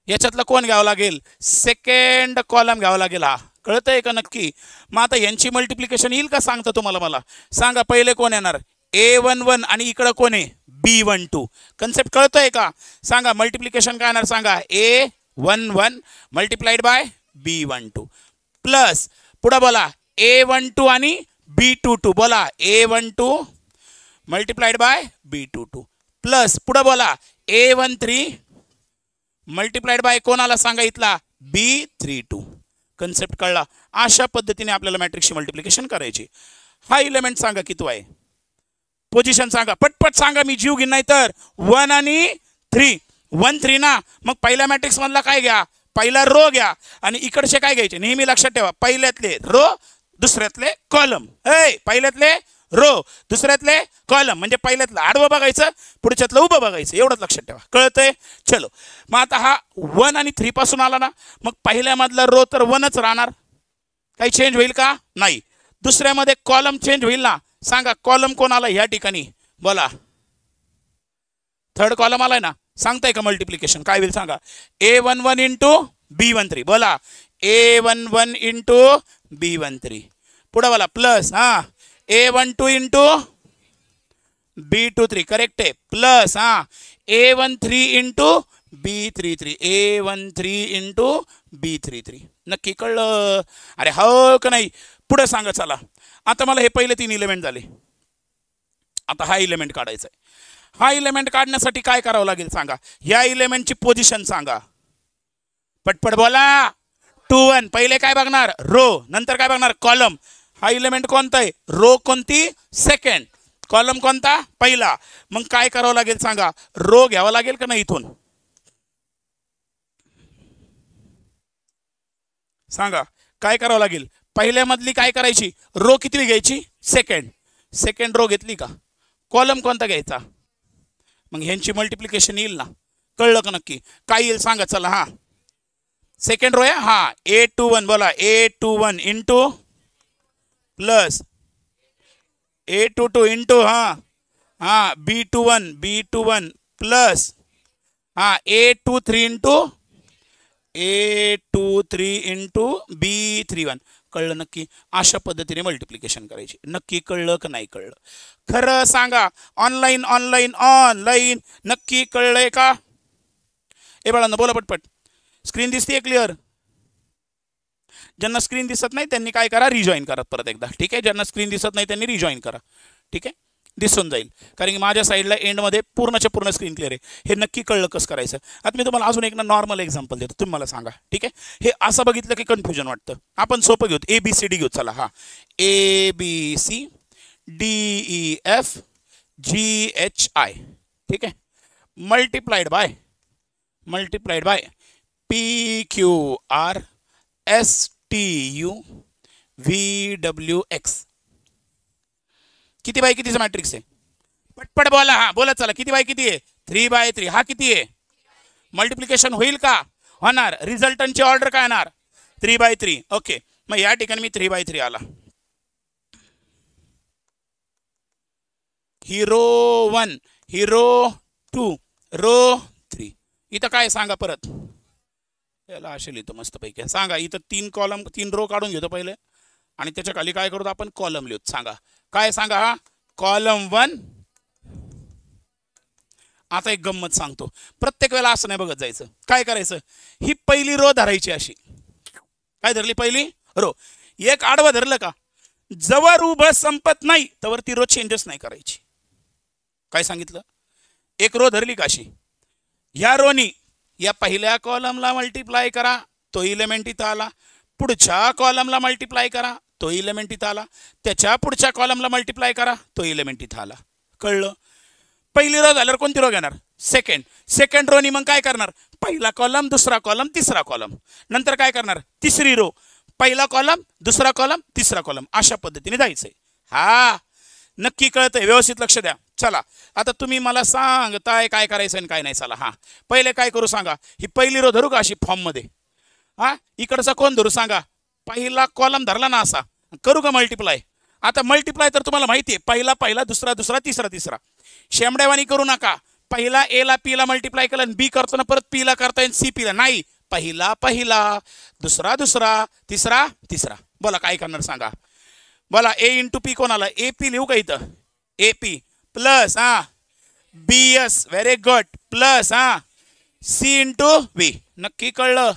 [SPEAKER 1] याच्यातला कोण घ्यावं लागेल? सेकंड कॉलम घ्यावं लागेल. हा कळतंय का नक्की? मग आता यांची मल्टिप्लिकेशन येईल का सांगतो तुम्हाला. मला सांगा पहिले कोण येणार? A11 आणि इकडं कोण आहे? B12. कन्सेप्ट कळतोय का? सांगा मल्टिप्लिकेशन काय येणार सांगा? A11 multiplied by B12 plus पुढे बोला A12 आणि B22. बोला A12 multiplied bye B22 plus पुढे बोला A13 मल्टिप्लाइड बाय कोणाला सांगा? इथला B32. कन्सेप्ट कळला? अशा पद्धतीने आपल्याला मॅट्रिक्सची मल्टिप्लिकेशन करायची. हा इलेमेंट सांगा किती आहे? पोझिशन सांगा, पटपट सांगा, मी जीव घेईन नाही तर. 1 आणि 3. 1 3 ना, मग पहिल्या मॅट्रिक्स मधला काय घ्या? पहिला रो घ्या, आणि इकडचे काय घ्यायचे? नेहमी लक्षात ठेवा, पहिल्यातले रो दुसऱ्यातले कॉलम. पहिल्यातले रो दुसऱ्यातले कॉलम, म्हणजे पहिल्यातलं आडवं बघायचं, पुढच्यातलं उभं बघायचं. एवढंच लक्षात ठेवा. कळतंय? चलो, मग आता हा 1 आणि 3 पासून आला ना, मग पहिल्यामधला रो तर 1च राहणार. काही चेंज होईल का? नाही. दुसऱ्यामध्ये कॉलम चेंज होईल ना. सांगा कॉलम कोण आला या ठिकाणी? बोला थर्ड कॉलम आलाय ना. सांगताय का मल्टिप्लिकेशन काय होईल सांगा? A11 into B13. बोला A11 इंटू B13. पुढे बोला प्लस हा A12 इंटू B23. करेक्ट आहे. प्लस हा A13 into B33. A13 into B33. नक्की कळलं? अरे हो का नाही? पुढे सांगा. चला, आता मला हे पहिले 3 इलेमेंट झाले, आता हा इलेमेंट काढायचा आहे. हा इलेमेंट काढण्यासाठी काय करावं लागेल सांगा? या इलेमेंटची पोझिशन सांगा, पटपट बोला. 2 1. पहिले काय बघणार? रो. नंतर काय बघणार? कॉलम. हा इलेमेंट कोणता आहे? रो कोणती? सेकंड. कॉलम कोणता? पहिला. मग काय करावं लागेल सांगा? रो घ्यावा लागेल का नाही? इथून सांगा काय करावं लागेल? पहिल्यामधली काय करायची? रो किती घ्यायची? सेकंड. सेकंड रो घेतली का? कॉलम कोणता घ्यायचा? मग ह्यांची मल्टिप्लिकेशन येईल ना. कळलं का नक्की? काय येईल सांगा. चला, हा सेकंड रो आहे. हा A21. बोला A21 into plus A22 into हा B21 प्लस हा A23 इंटू B31. कळलं नक्की? अशा पद्धतीने मल्टिप्लिकेशन करायची. नक्की कळलं का नाही कळलं? खरं सांगा. ऑनलाईन नक्की कळलंय का? ए बाळांनो बोला पटपट. स्क्रीन दिसते क्लिअर? ज्यांना स्क्रीन दिसत नाही त्यांनी काय करा? रिजॉईन करा परत एकदा. ठीक आहे, ज्यांना स्क्रीन दिसत नाही त्यांनी रिजॉईन करा. ठीक आहे, दिसून जाईल, कारण की माझ्या साईडला एंडमध्ये पूर्णच्या पूर्ण स्क्रीन क्लिअर आहे. हे नक्की कळलं कसं करायचं? आता मी तुम्हाला अजून एक नॉर्मल एक्झाम्पल देतो, तुम्ही मला सांगा. ठीक आहे, हे असं बघितलं की कन्फ्युजन वाटतं. आपण सोपं घेऊ, ABCD घेऊ. चला, हा ABCDEFGHI. ठीक आहे, मल्टिप्लाइड बाय PQRSTUVWX. किती बाय कितीचा मॅट्रिक्स आहे? पटपट बोला. हा बोला चला. किती बाय किती आहे? 3/3. हा किती आहे? मल्टिप्लिकेशन होईल का? होणार. रिझल्टंटची ऑर्डर काय येणार? 3/3. ओके, मग या ठिकाणी मी 3/3 आला. Hero 1, hero 2, row 3. इथं काय सांगा परत? याला असे लिहितो मस्त पैकी. सांगा इथं 3 कॉलम 3 रो काढून घेतो पहिले आणि त्याच्या खाली काय करतो आपण? कॉलम लिहतो. सांगा काय? सांगा. हा कॉलम 1. आता एक गंमत सांगतो. प्रत्येक वेळेला असं नाही बघत जायचं. काय करायचं? ही पहिली रो धरायची अशी. काय धरली? पहिली रो. एक आडवं धरलं का, जवळ उभं संपत नाही तवर ती रो चेंजेस नाही करायची. काय सांगितलं? एक रो धरली का अशी, या रोनी या पहिल्या कॉलमला मल्टिप्लाय करा, तो इलेमेंट इथं आला. पुढच्या कॉलमला मल्टिप्लाय करा, तो इलेमेंट इथं आला. त्याच्या पुढच्या कॉलमला मल्टिप्लाय करा, तो इलेमेंट इथं आला. कळलं? पहिली रो झाल्यावर कोणती रो घेणार? सेकंड रोनी मग काय करणार? पहिला कॉलम, दुसरा कॉलम, तिसरा कॉलम. नंतर काय करणार? तिसरी रो, पहिला कॉलम, दुसरा कॉलम, तिसरा कॉलम. अशा पद्धतीने जायचंय. हा नक्की कळतंय? व्यवस्थित लक्ष द्या. चला आता तुम्ही मला सांगताय काय करायचं आणि काय नाही. चला हा पहिले काय करू सांगा. ही पहिली रो धरू का अशी फॉर्म मध्ये? हा इकडचा कोण धरू सांगा? पहिला कॉलम धरला ना असा. करू का मल्टिप्लाय? आता मल्टिप्लाय तर तुम्हाला माहिती आहे, पहिला दुसरा तिसरा. शेमड्यावानी करू नका. पहिला ए ला पी ला मल्टिप्लाय केलं, बी करताना परत पी ला करता येईल, सी पी ला नाही. पहिला दुसरा तिसरा. बोला काय करणार सांगा? बोला. ए इंटू पी कोणाला? ए पी लिहू का इथं? A P plus B S. Very good. Plus C into V. नक्की कळलं?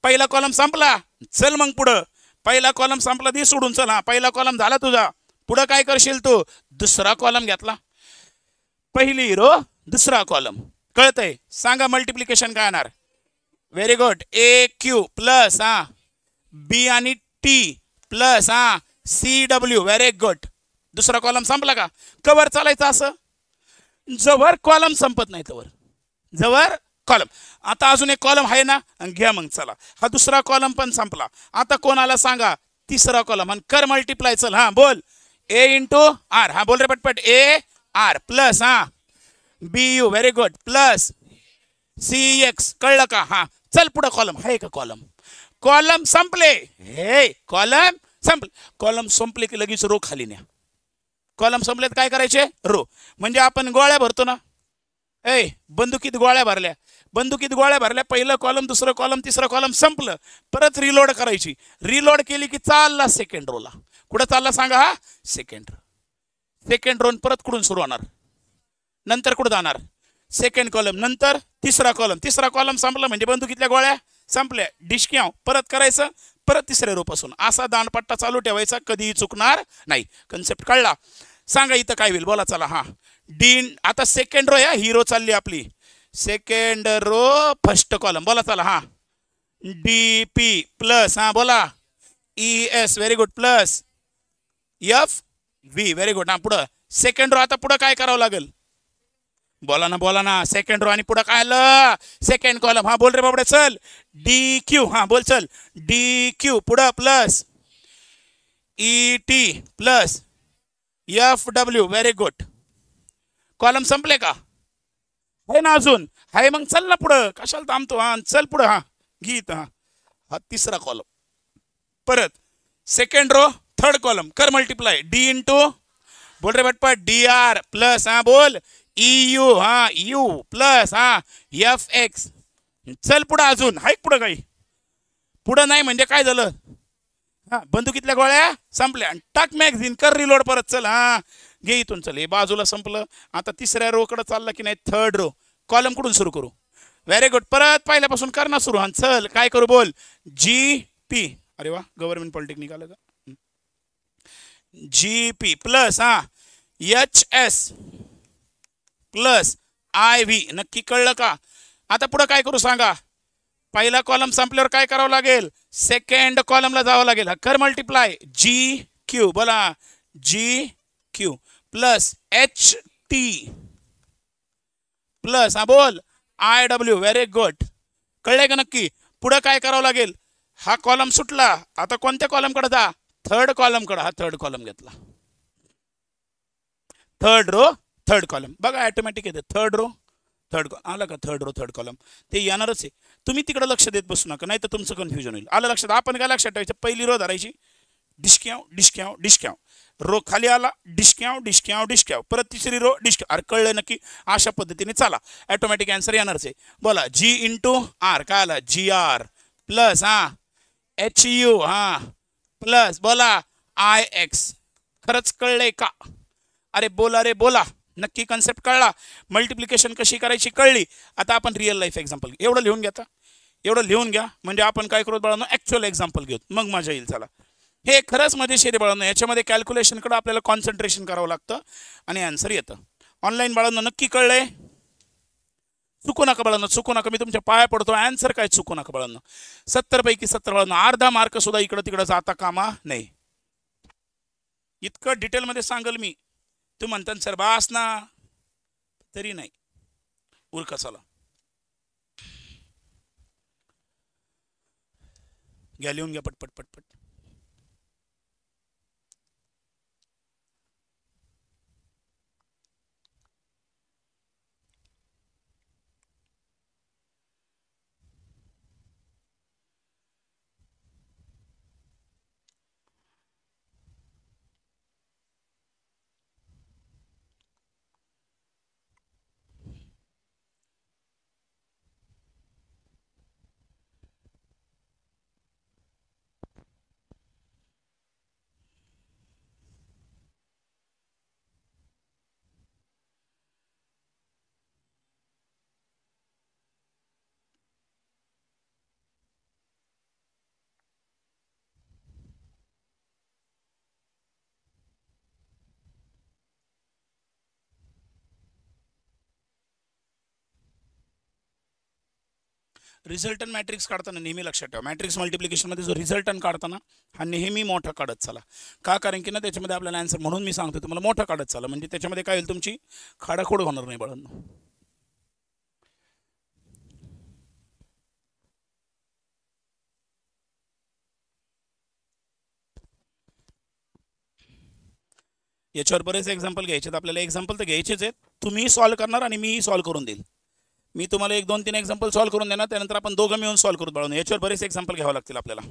[SPEAKER 1] पहिला कॉलम संपला. चल मग पुढं. पहिला कॉलम संपला, दे सोडून. चल. हा पहिला कॉलम झाला तुझा. पुढं काय करशील तू? दुसरा कॉलम घेतला. पहिली रो, दुसरा कॉलम. कळतंय? सांगा मल्टिप्लिकेशन काय येणार? Very good. A Q plus B आणि T plus C W. Very good. दुसरा कॉलम संपला का? कवर चालायचं असं जवळ कॉलम संपत नाही तवर. जवळ कॉलम. आता अजून एक कॉलम आहे ना, घ्या मग. चला हा दुसरा कॉलम पण संपला. आता कोणाला सांगा? तिसरा कॉलम. आणि कर मल्टिप्लाय. चल. हा बोल. A into R. हा बोल रे पटपट. A R plus B U. Very good. Plus C X. कळलं का? हा चल पुढं. कॉलम आहे का? कॉलम संपले. हे कॉलम संपले. कॉलम संपले की लगेच रो खाली न्या. कॉलम संपलेत काय करायचे? रो. म्हणजे आपण गोळ्या भरतो ना. बंदुकीत गोळ्या भरल्या. पहिलं कॉलम, दुसरं कॉलम, तिसरं कॉलम संपलं. परत रिलोड करायची. रिलोड केली की चालला सेकंड रोला. कुठं चालला सांगा? हा सेकंड रो. परत कुठून सुरू होणार? नंतर कुठं जाणार? Second column. नंतर तिसरा कॉलम संपला म्हणजे बंदुकीतल्या गोळ्या संपल्या. डिशक्याव परत करायचं. परत तिसऱ्या रो पासून असा दांडपट्टा चालू ठेवायचा. कधीही चुकणार नाही. कन्सेप्ट कळला? सांगा इथं काय होईल? बोला चला. हा डी. आता सेकंड रो या हीरो चालली आपली. Second row first column. बोला चला. हा डी पी प्लस बोला E S. Very good. Plus F V. Very good. पुढं सेकंड रो. आता पुढं काय करावं लागेल? बोला ना. सेकंड रो आणि पुढं काय आलं? Second column. हा बोल रे बाबडे. चल. D Q. हा बोल. चल. D Q. पुढं plus E T plus F W. Very good. Column संपले का? आहे ना अजून? आहे मग चल ना पुढं. कशाला थांबतो? हा चल पुढं. हा गीत. हा तिसरा कॉलम. परत सेकंड रो थर्ड कॉलम. कर मल्टिप्लाय. डी इंटू बोल रे बटपट. डी आर प्लस बोल E U. You plus F x. चल पुढं अजून. हाय पुढं काही? पुढं नाही म्हणजे काय झालं? बंदुकीतल्या गोळ्या संपल्या. टाक मॅगझिन. कर रिलोड परत. चल. घे इथून. चल. हे बाजूला संपलं. आता तिसऱ्या रो कडे चालला की नाही? Third row. कॉलम कुठून सुरू करू? Very good. परत पहिल्यापासून कर ना सुरू. चल काय करू? बोल. G P. अरे वा, गव्हर्नमेंट पॉलिटेक्निक आलं का? G P plus H S plus I V. नक्की कळलं का? आता पुढे काय करू सांगा? पहिला कॉलम संपल्यावर काय करावं लागेल? सेकंड कॉलमला जावं लागेल. कर मल्टिप्लाय. G Q. बोला. G Q plus H T plus बोल आय डब्ल्यू. Very good. कळलंय का नक्की? पुढे काय करावं लागेल? हा कॉलम सुटला. आता कोणत्या कॉलम कडे जा? थर्ड कॉलम कडे. हा थर्ड कॉलम घेतला. थर्ड रो थर्ड कॉलम बघा ऑटोमॅटिक येते थर्ड रो थर्ड आलं का थर्ड रो थर्ड कॉलम ते येणारच आहे तुम्ही तिकडे लक्ष देत बसू नका नाही तर तुमचं कन्फ्युजन होईल आलं लक्षात आपण काय लक्षात ठेवायचं पहिली रो धरायची डिस्क्याव डिस्क्याव डिस्क्याव रो खाली आला डिस्क्याव डिस्क्याव डिस्क्याव परत तिसरी रो डिस्क्याव अरे कळलं नक्की अशा पद्धतीने चाला ऑटोमॅटिक आन्सर येणारच आहे बोला जी इंटू आर काय आला G R plus H U plus बोला आय एक्स खरंच कळलंय का अरे बोला नक्की कन्सेप्ट कळला मल्टिप्लिकेशन कशी करायची कळली आता आपण रिअल लाईफ एक्झाम्पल एवढं लिहून घ्या एवढं लिहून घ्या म्हणजे आपण काय करू बाळांनो ॲक्च्युअल एक्झाम्पल घेऊ मग मजा येईल चला हे खरंच मजेशीर आहे बाळांनो याच्यामध्ये कॅल्क्युलेशनकडे आपल्याला कॉन्सन्ट्रेशन करावं लागतं आणि आन्सर येतं ऑनलाईन बाळांनो नक्की कळलंय चुकू नका बाळांनो चुकू नका मी तुमच्या पाया पडतो आन्सर काय चुकू नका बाळांनो 70 पैकी 70 बाळांनो अर्धा मार्क सुद्धा इकडं तिकडं जाता कामा नाही इतकं डिटेलमध्ये सांगल मी तू म्हणतात सर बास ना तरी नाही उरका चला घ्या लिहून घ्या पटपट पटपट रिझल्टन मॅट्रिक्स काढताना नेहमी लक्षात ठेवा मॅट्रिक्स मल्टिप्लिकेशनमध्ये जो रिझल्टन काढताना हा नेहमी मोठा काढत चला का कारण की ना त्याच्यामध्ये आपल्याला आन्सर म्हणून मी सांगतो तुम्हाला मोठा काढत चला म्हणजे त्याच्यामध्ये काय होईल तुमची खाडाखोड होणार नाही बाळांनो याच्यावर बरेच एक्झाम्पल घ्यायचे आपल्याला एक्झाम्पल तर घ्यायचेच आहेत तुम्ही सॉल्व करणार आणि मीही सॉल्व करून देईल मी तुम्हाला 1-2-3 एक्झाम्पल सॉल्व करून देणार त्यानंतर आपण दोघं मिळून सॉल्व करू बाळांनो याच्यावर बरेच एक्झाम्पल घ्यावं लागतील आपल्याला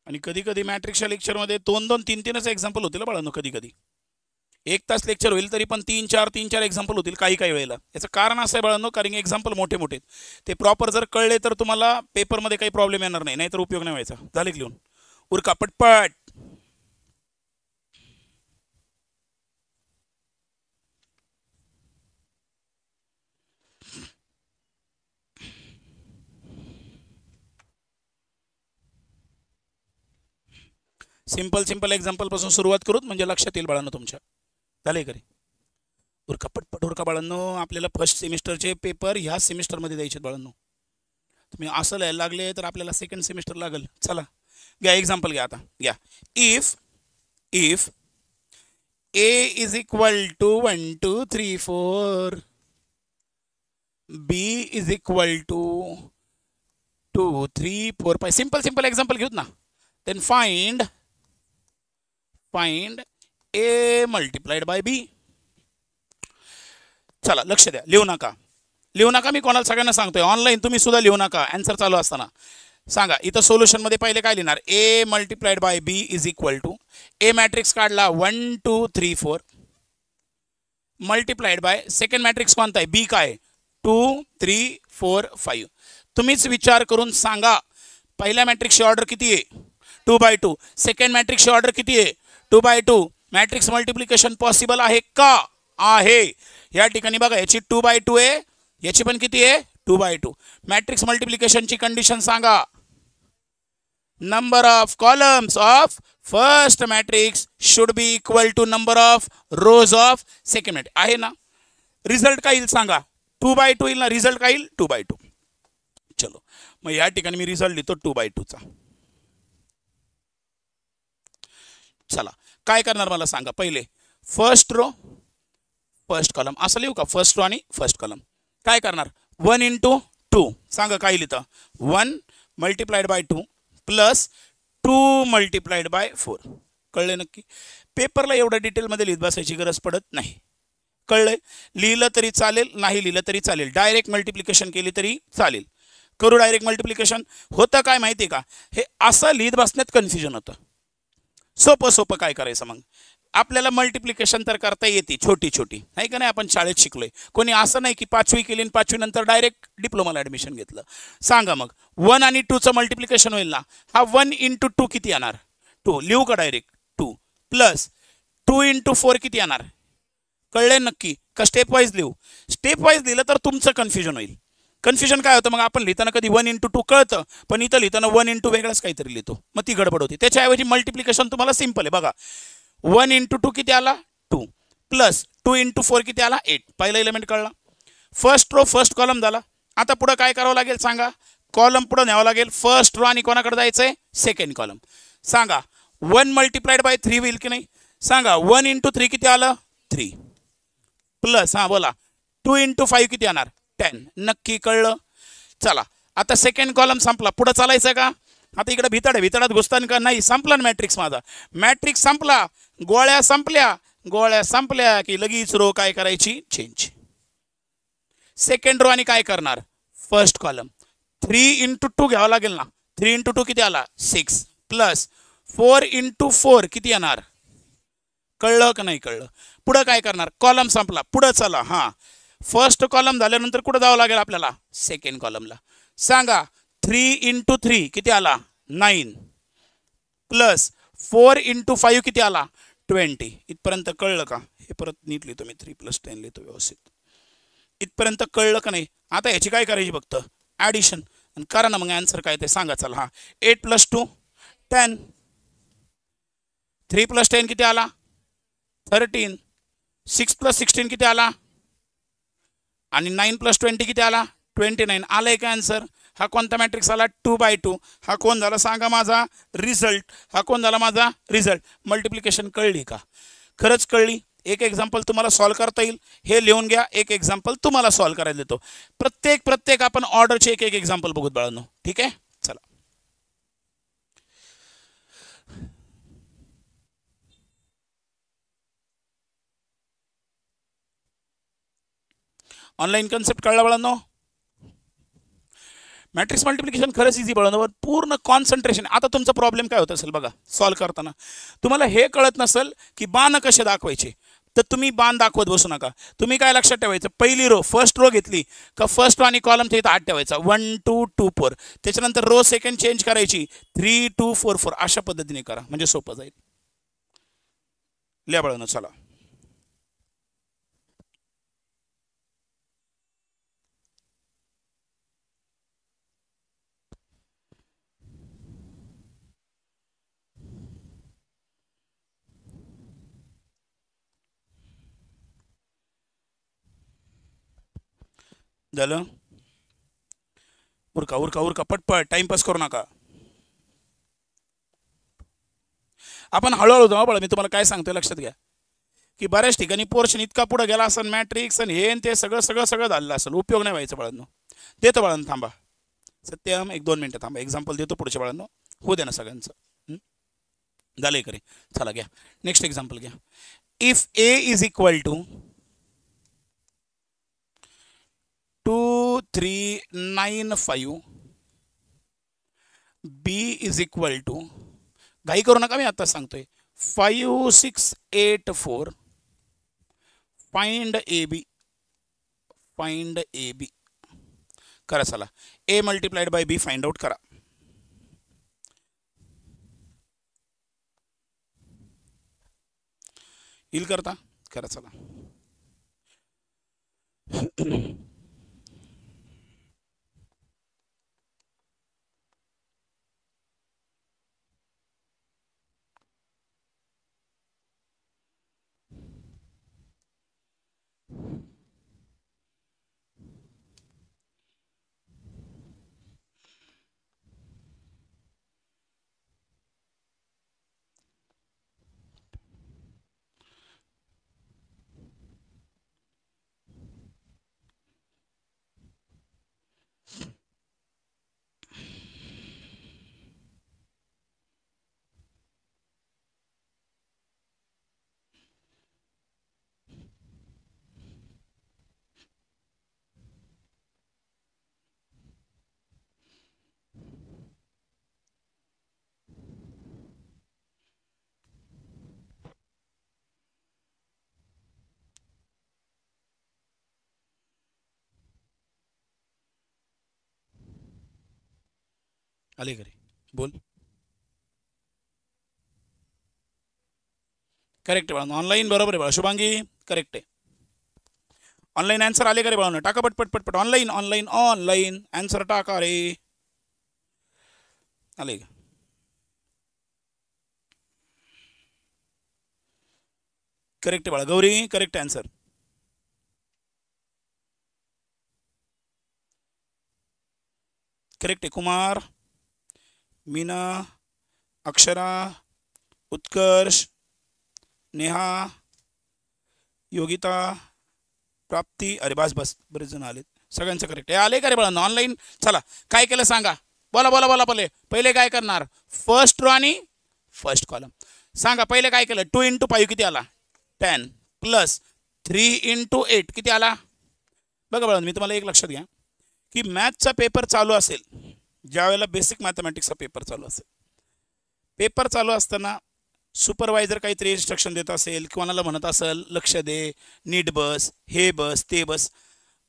[SPEAKER 1] आणि कधी कधी मॅट्रिक्सच्या लेक्चरमध्ये 2-2, 3-3च एक्झाम्पल होतील बाळांनो कधी कधी 1 तास लेक्चर होईल तरी पण 3-4 एक्झाम्पल होतील काही वेळेला याचं कारण असं आहे बाळांनो कारण एक्झाम्पल मोठे मोठे ते प्रॉपर जर कळले तर तुम्हाला पेपरमध्ये काही प्रॉब्लेम येणार नाही नाहीतर उपयोग नाही व्हायचा झाले लिहून उरका पटपट सिंपल एक्झाम्पल पासून सुरुवात करूत म्हणजे लक्षात येईल बाळांनो तुमच्या झाले करे उरका पटपट उरका बाळांनो आपल्याला फर्स्ट सेमिस्टरचे पेपर ह्या सेमिस्टरमध्ये द्यायचे बाळांनो तुम्ही असं लिहायला लागले तर आपल्याला सेकंड सेमिस्टर लागेल चला घ्या एक्झाम्पल घ्या आता घ्या if a is equal to 1 2 3 4 b is equal to 2 3 4 5 simple example घेऊत ना then find a multiplied by b चला लक्ष द्या लिहू नका मी कोणाला सगळ्यांना सांगतोय ऑनलाईन तुम्ही सुद्धा लिहू नका आन्सर चालू असताना सांगा इथं सोल्युशन मध्ये पहिले काय लिहिणार a multiplied by b is equal to a matrix काढला 1 2 3 4 मल्टिप्लाइड बाय सेकंड मॅट्रिक्स कोणता आहे b काय 2 3 4 5 तुम्हीच विचार करून सांगा पहिल्या मॅट्रिक्सची ऑर्डर किती आहे 2/2 सेकंड मॅट्रिक्सची ऑर्डर किती आहे 2/2 मॅट्रिक्स मल्टिप्लिकेशन पॉसिबल आहे का आहे या ठिकाणी बघा याची 2/2 आहे याची पण किती आहे 2/2 मॅट्रिक्स मल्टिप्लिकेशनची कंडिशन सांगा number of columns of first matrix should be equal to number of rows of second matrix आहे ना रिझल्ट काय येईल सांगा 2/2 येईल ना रिझल्ट काय येईल 2/2 चलो मग या ठिकाणी मी रिझल्ट लिहितो 2/2चा. चला काय करणार मला सांगा. पहिले फर्स्ट रो फर्स्ट कॉलम असं लिहू का. फर्स्ट रो आणि फर्स्ट कॉलम काय करणार. 1 × 2 सांगा काय लिहितं. 1 × 2 प्लस 2 × 4. कळले नक्की. पेपरला एवढं डिटेलमध्ये लिहित बसायची गरज पडत नाही. कळलंय. लिहिलं तरी चालेल नाही लिहिलं तरी चालेल. डायरेक्ट मल्टिप्लिकेशन केली तरी चालेल. करू डायरेक्ट मल्टिप्लिकेशन. होतं काय माहिती आहे का. हे असं लिहित बसण्यात कन्फ्युजन होतं. सोपं सोपं काय करायचं मग. आपल्याला मल्टिप्लिकेशन तर करता येते छोटी छोटी आहे का नाही. आपण शाळेत शिकलोय. कोणी असं नाही की 5वी केली आणि 5वी नंतर डायरेक्ट डिप्लोमाला ॲडमिशन घेतलं. सांगा मग 1 आणि 2चं मल्टिप्लिकेशन होईल ना. हा 1 × 2 किती येणार. 2 लिहू का डायरेक्ट 2 प्लस 2 × 4 किती येणार. कळले नक्की का. स्टेप वाईज लिहू. स्टेप वाईज लिहिलं तर तुमचं कन्फ्युजन होईल. कन्फ्युजन काय होतं मग आपण लिहिताना कधी 1 × 2 कळतं पण इथं लिहिताना 1 × 2 वेगळंच काहीतरी लिहितो मग ती गडबड होती. त्याच्याऐवजी मल्टिप्लिकेशन तुम्हाला सिंपल आहे बघा. 1 × 2 किती आला 2 प्लस 2 × 4 किती आला 8. पहिला एलिमेंट कळला. फर्स्ट रो फर्स्ट कॉलम झाला. आता पुढं काय करावं लागेल सांगा. कॉलम पुढं न्यावं लागेल. फर्स्ट रो आणि कोणाकडे जायचंय सेकंड कॉलम. सांगा 1 × 3 होईल की नाही. सांगा 1 × 3 किती आलं 3 प्लस हां बोला 2 × 5 किती येणार 10. नक्की कळलं. चला आता सेकंड कॉलम संपला. पुढं चालायचं का. आता इकडे भितडात घुसताना का नाही. संपला ना मॅट्रिक्स माझा. मॅट्रिक्स संपला. गोळ्या संपल्या की लगेच रो काय करायची चेंज. सेकंड रो आणि काय करणार फर्स्ट कॉलम 3 × 2 घ्यावं लागेल ना. 3 × 2 किती आला 6 प्लस 4 × 4 किती येणार. कळलं का नाही कळलं. पुढं काय करणार. कॉलम संपला. पुढं चला. हां फर्स्ट कॉलम झाल्यानंतर कुठं जावं लागेल आपल्याला सेकंड कॉलमला. सांगा 3 × 3 किती आला 9 प्लस 4 × 5 किती आला 20. इथपर्यंत कळलं का. हे परत नीट लिहितो मी 3 + 10 लिहितो व्यवस्थित. इथपर्यंत कळलं का नाही. आता ह्याची काय करायची फक्त ॲडिशन आणि करा ना मग आन्सर काय ते सांगा. चला हां 8 + 2 10 3 + 10 किती आला 13 6 + 16 किती आला आणि 9 + 20 किती आला 29. आलंय का आन्सर. हा कोणता मॅट्रिक्स आला 2/2. हा कोण झाला सांगा माझा रिझल्ट. हा कोण झाला माझा रिझल्ट. मल्टिप्लिकेशन कळली का. खरंच कळली. एक एक्झाम्पल तुम्हाला सॉल्व करता येईल. हे लिहून घ्या. एक एक्झाम्पल तुम्हाला सॉल्व करायला देतो. प्रत्येक आपण ऑर्डरचे एक एक्झाम्पल बघूत बाळांनो. ठीक आहे. चला ऑनलाईन कन्सेप्ट कळला बाळांनो. मॅट्रिक्स मल्टिप्लिकेशन खरंच इझी बाळांनो. पूर्ण कॉन्सन्ट्रेशन. आता तुमचा प्रॉब्लेम काय होत असेल बघा सॉल्व करताना. तुम्हाला हे कळत नसेल की बाण कसे दाखवायचे तर तुम्ही बाण दाखवत बसू नका. तुम्ही काय लक्षात ठेवायचं. पहिली रो फर्स्ट रो घेतली का फर्स्ट रो आणि कॉलमच्या इथं 8 ठेवायचा 1 2 2 4. त्याच्यानंतर रो सेकंड चेंज करायची 3 2 4 4. अशा पद्धतीने करा म्हणजे सोपं जाईल. लिहा बाळांनो चला. झालं. उरका पटपट टाइमपास करू नका. आपण हळूहळू जाऊ बघा. मी तुम्हाला काय सांगतोय लक्षात घ्या की बऱ्याच ठिकाणी पोर्शन इतका पुढे गेला असेल मॅट्रिक्स आणि हे ते सगळं झालं असेल. उपयोग नाही व्हायचं बाळांनो. देतो बाळांनो थांबा. सत्यम 1-2 मिनटं थांबा. एक्झाम्पल देतो पुढच्या बाळांनो. होऊ दे ना सगळ्यांचं. झालंय करे. चला घ्या नेक्स्ट एक्झाम्पल घ्या. If A is equal to 2 3 9 5 B is equal to घाई करू नका मी आता सांगतोय 5 6 8 4 फाइंड ए बी करा. चला ए × बी फाइंड आउट करा. येईल करता करा. चला आले घरी बोल. करेक्ट आहे बाळा, ऑनलाईन बरोबर आहे बाळा. शुभांगी करेक्ट आहे. ऑनलाईन आन्सर आले का रे बाळा? टाका पटपट पटपट. ऑनलाईन ऑनलाईन ऑनलाईन आन्सर टाका रे. आले का? करेक्ट आहे बाळा. Gauri correct answer. करेक्ट आहे. कुमार, मीना, अक्षरा, उत्कर्ष, नेहा, योगिता, प्राप्ती. अरे बस बस, बरेच जण आलेत. सगळ्यांचं करेक्ट आहे. आले का रे बाळा ऑनलाईन? चला काय केलं सांगा. बोला बोला बोला. पहिले काय करणार? फर्स्ट रो आणि फर्स्ट कॉलम. सांगा पहिले काय केलं? 2 × 5 किती आला? 10 प्लस 3 × 8 किती आला? बघा बाळा, मी तुम्हाला एक लक्षात घ्या की मॅथचा पेपर चालू असेल, ज्या वेळेला बेसिक मॅथमॅटिक्सचा पेपर चालू असेल, पेपर चालू असताना सुपरवायझर काहीतरी इन्स्ट्रक्शन देत असेल, कोणाला म्हणत असेल लक्ष दे, नीट बस, हे बस ते बस,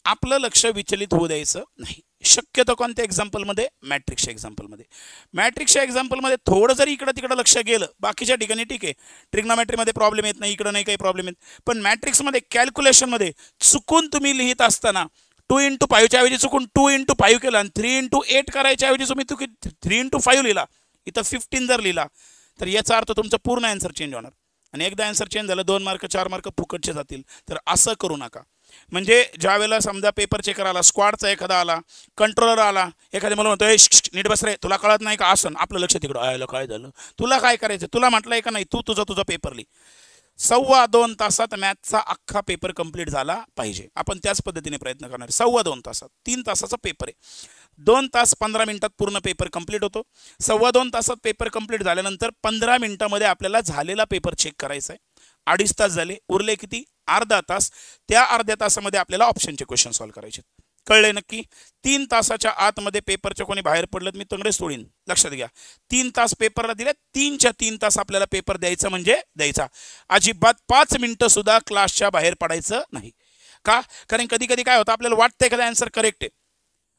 [SPEAKER 1] आपलं लक्ष विचलित होऊ द्यायचं नाही. शक्यतो कोणत्या एक्झाम्पलमध्ये? मॅट्रिक्सच्या एक्झाम्पलमध्ये. मॅट्रिक्सच्या एक्झाम्पलमध्ये थोडं जरी इकडं तिकडं लक्ष गेलं, बाकीच्या ठिकाणी ठीक आहे, ट्रिग्नॉमेट्रीमध्ये प्रॉब्लेम येत नाही, इकडं नाही काही प्रॉब्लेम येत, पण मॅट्रिक्समध्ये कॅल्क्युलेशनमध्ये चुकून तुम्ही लिहित असताना 2 × 5च्या ऐवजी चुकून 2 × 5 केलं आणि 3 × 8 करायच्या ऐवजी तुम्ही 3 × 5 लिहिला, इथं 15 जर लिहिला, तर याचा अर्थ तुमचं पूर्ण आन्सर चेंज होणार. आणि एकदा आन्सर चेंज झालं 2 मार्क 4 मार्क फुकटचे जातील. तर असं करू नका. म्हणजे ज्या वेळेला समजा पेपर चेकर आला, स्क्वॉडचा एखादा आला, कंट्रोलर आला, एखाद्या मला म्हणतोय नीट बस रे, तुला कळत नाही का? असं आपलं लक्ष तिकडं आयला काय झालं, तुला काय करायचं, तुला म्हटलंय का नाही, तू तुझा पेपर लिही. 2.25 तासात मॅथचा अख्खा पेपर कंप्लीट झाला पाहिजे. आपण त्याच पद्धतीने प्रयत्न करणार. 2.25 तासात 3 तासाचा पेपर आहे. 2 तास 15 मिनिटात पूर्ण पेपर कंप्लीट होतो. 2.25 तासात पेपर कंप्लीट झाल्यानंतर 15 मिनिटामध्ये आपल्याला झालेला पेपर चेक करायचा आहे. 2.5 तास झाले, उरले किती? अर्धा तास. त्या अर्ध्या तासामध्ये आपल्याला ऑप्शनचे क्वेश्चन सॉल्व्ह करायचे. कळले नक्की? 3 तासाच्या आतमध्ये पेपरच्या कोणी बाहेर पडलं मी तंगडे सोडीन. लक्षात घ्या, 3 तास पेपरला दिले, 3च्या 3 तास आपल्याला पेपर द्यायचा म्हणजे द्यायचा. अजिबात 5 मिनिटं सुद्धा क्लासच्या बाहेर पडायचं नाही. का? कारण कधी कधी काय होतं, आपल्याला वाटतं एखादा आन्सर करेक्ट आहे,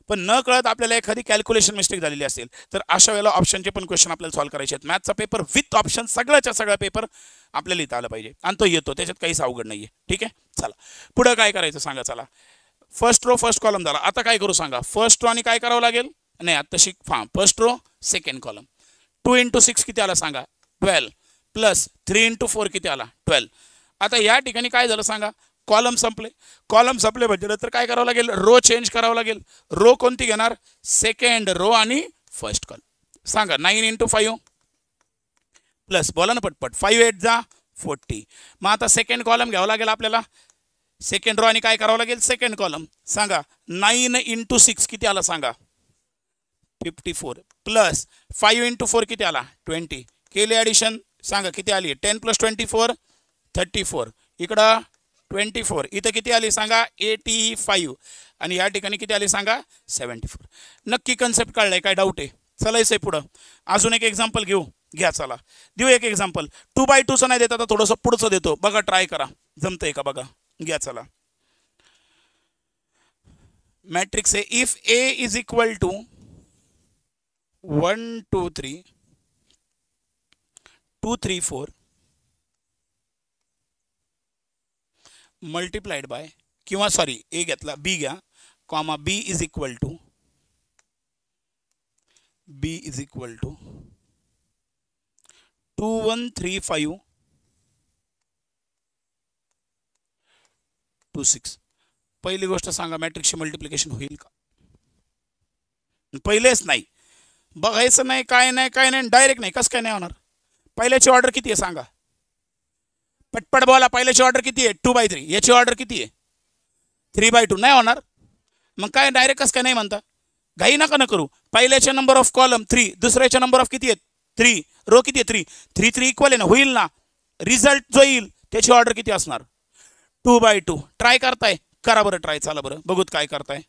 [SPEAKER 1] पण न कळत आपल्याला एखादी कॅल्क्युलेशन मिस्टेक झालेली असेल, तर अशा वेळेला ऑप्शनचे पण क्वेश्चन आपल्याला सॉल्व्ह करायचे आहेत. मॅथचा पेपर विथ ऑप्शन सगळ्याच्या सगळा पेपर आपल्याला लिहिता आला पाहिजे, आणि तो येतो, त्याच्यात काहीच अवघड नाही आहे. ठीक आहे, चला पुढं काय करायचं सांगा. चला फर्स्ट रो फर्स्ट कॉलम झाला. आता काय करू सांगा. फर्स्ट रो आणि काय करावं लागेल? नाही आता शिक. First row second column. 2 × 6 किती आला सांगा? 12 प्लस 3 × 4 किती आला? 12. आता या ठिकाणी काय झालं सांगा? कॉलम संपले. कॉलम संपले म्हणजे नंतर काय करावं लागेल? रो चेंज करावं लागेल. रो कोणती घेणार? सेकंड रो आणि फर्स्ट कॉलम. सांगा 9 × 5 प्लस, बोला ना पटपट, 5 8 जा 40. मग आता सेकंड कॉलम घ्यावं लागेल आपल्याला. सेकंड रो आणि काय करावं लागेल? Second column. सांगा 9 × 6 किती आला सांगा? 54 प्लस 5 × 4 किती आला? 20. केले ॲडिशन, सांगा किती आली? 10 + 24 34. इकडं 24. इथं किती आली सांगा? 85. आणि या ठिकाणी किती आली सांगा? 74. नक्की कन्सेप्ट कळलाय? काय डाऊट आहे? चलायचंय पुढं. अजून एक एक्झाम्पल घेऊ. घ्या, चला देऊ एक एक्झाम्पल. 2/2चं नाही देत, आता थोडंसं पुढचं देतो. बघा, ट्राय करा, जमतंय का बघा. घ्या चला. मॅट्रिक्स आहे. If A is equal to 1 2 3 2 3 4 multiplied by, किंवा सॉरी ए घेतला, बी घ्या, comma B is equal to 2 1 3 5 2 6. पहिली गोष्ट सांगा, मॅट्रिक्सचे मल्टिप्लिकेशन होईल का? पहिलेच नाही, बघायचं नाही, काय नाही डायरेक्ट नाही. कसं काय नाही होणार? पहिल्याची ऑर्डर किती आहे सांगा? पटपट बोला. पहिल्याची ऑर्डर किती आहे? 2/3. याची ऑर्डर किती आहे? 3/2. नाही होणार. मग काय डायरेक्ट कसं काय नाही म्हणता? घाई नका न करू. पहिल्याच्या नंबर ऑफ कॉलम 3, दुसऱ्याच्या नंबर ऑफ किती आहेत? 3. रो किती आहे? 3. 3 3 इक्वल आहे ना, होईल ना. रिझल्ट जो येईल त्याची ऑर्डर किती असणार? 2/2. ट्राय करताय? करा बरं ट्राय. चला बरं बघूत काय करताय.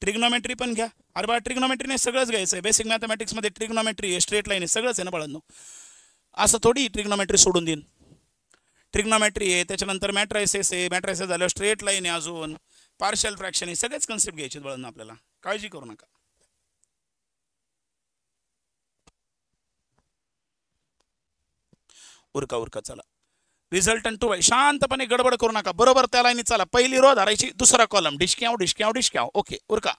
[SPEAKER 1] ट्रिग्नोमेट्री पण घ्या. अरे बा, ट्रिग्नोमेट्रीने सगळंच घ्यायचं आहे. बेसिक मॅथमॅटिक्समध्ये ट्रिग्नोमेट्री आहे, स्ट्रेट लाईन आहे, सगळंच आहे ना बाळांनो. असं थोडी ट्रिग्नोमेट्री सोडून देईन. ट्रिग्नोमेट्री आहे, त्याच्यानंतर मॅट्रायसेस आहे, मॅट्रायसेस झाल्यावर स्ट्रेट लाईन आहे, अजून पार्शल फ्रॅक्शन हे सगळेच कन्सेप्ट घ्यायचे बाळांनो आपल्याला, काळजी करू नका. उरका उरका चला. रिझल्टंट टू शांतपणे गडबड करू नका. बरोबर त्या लाईनीत चला. पहिली रो धरायची, दुसरा कॉलम डिशक्याव डिशक्याव डिशक्याव. ओके उरका.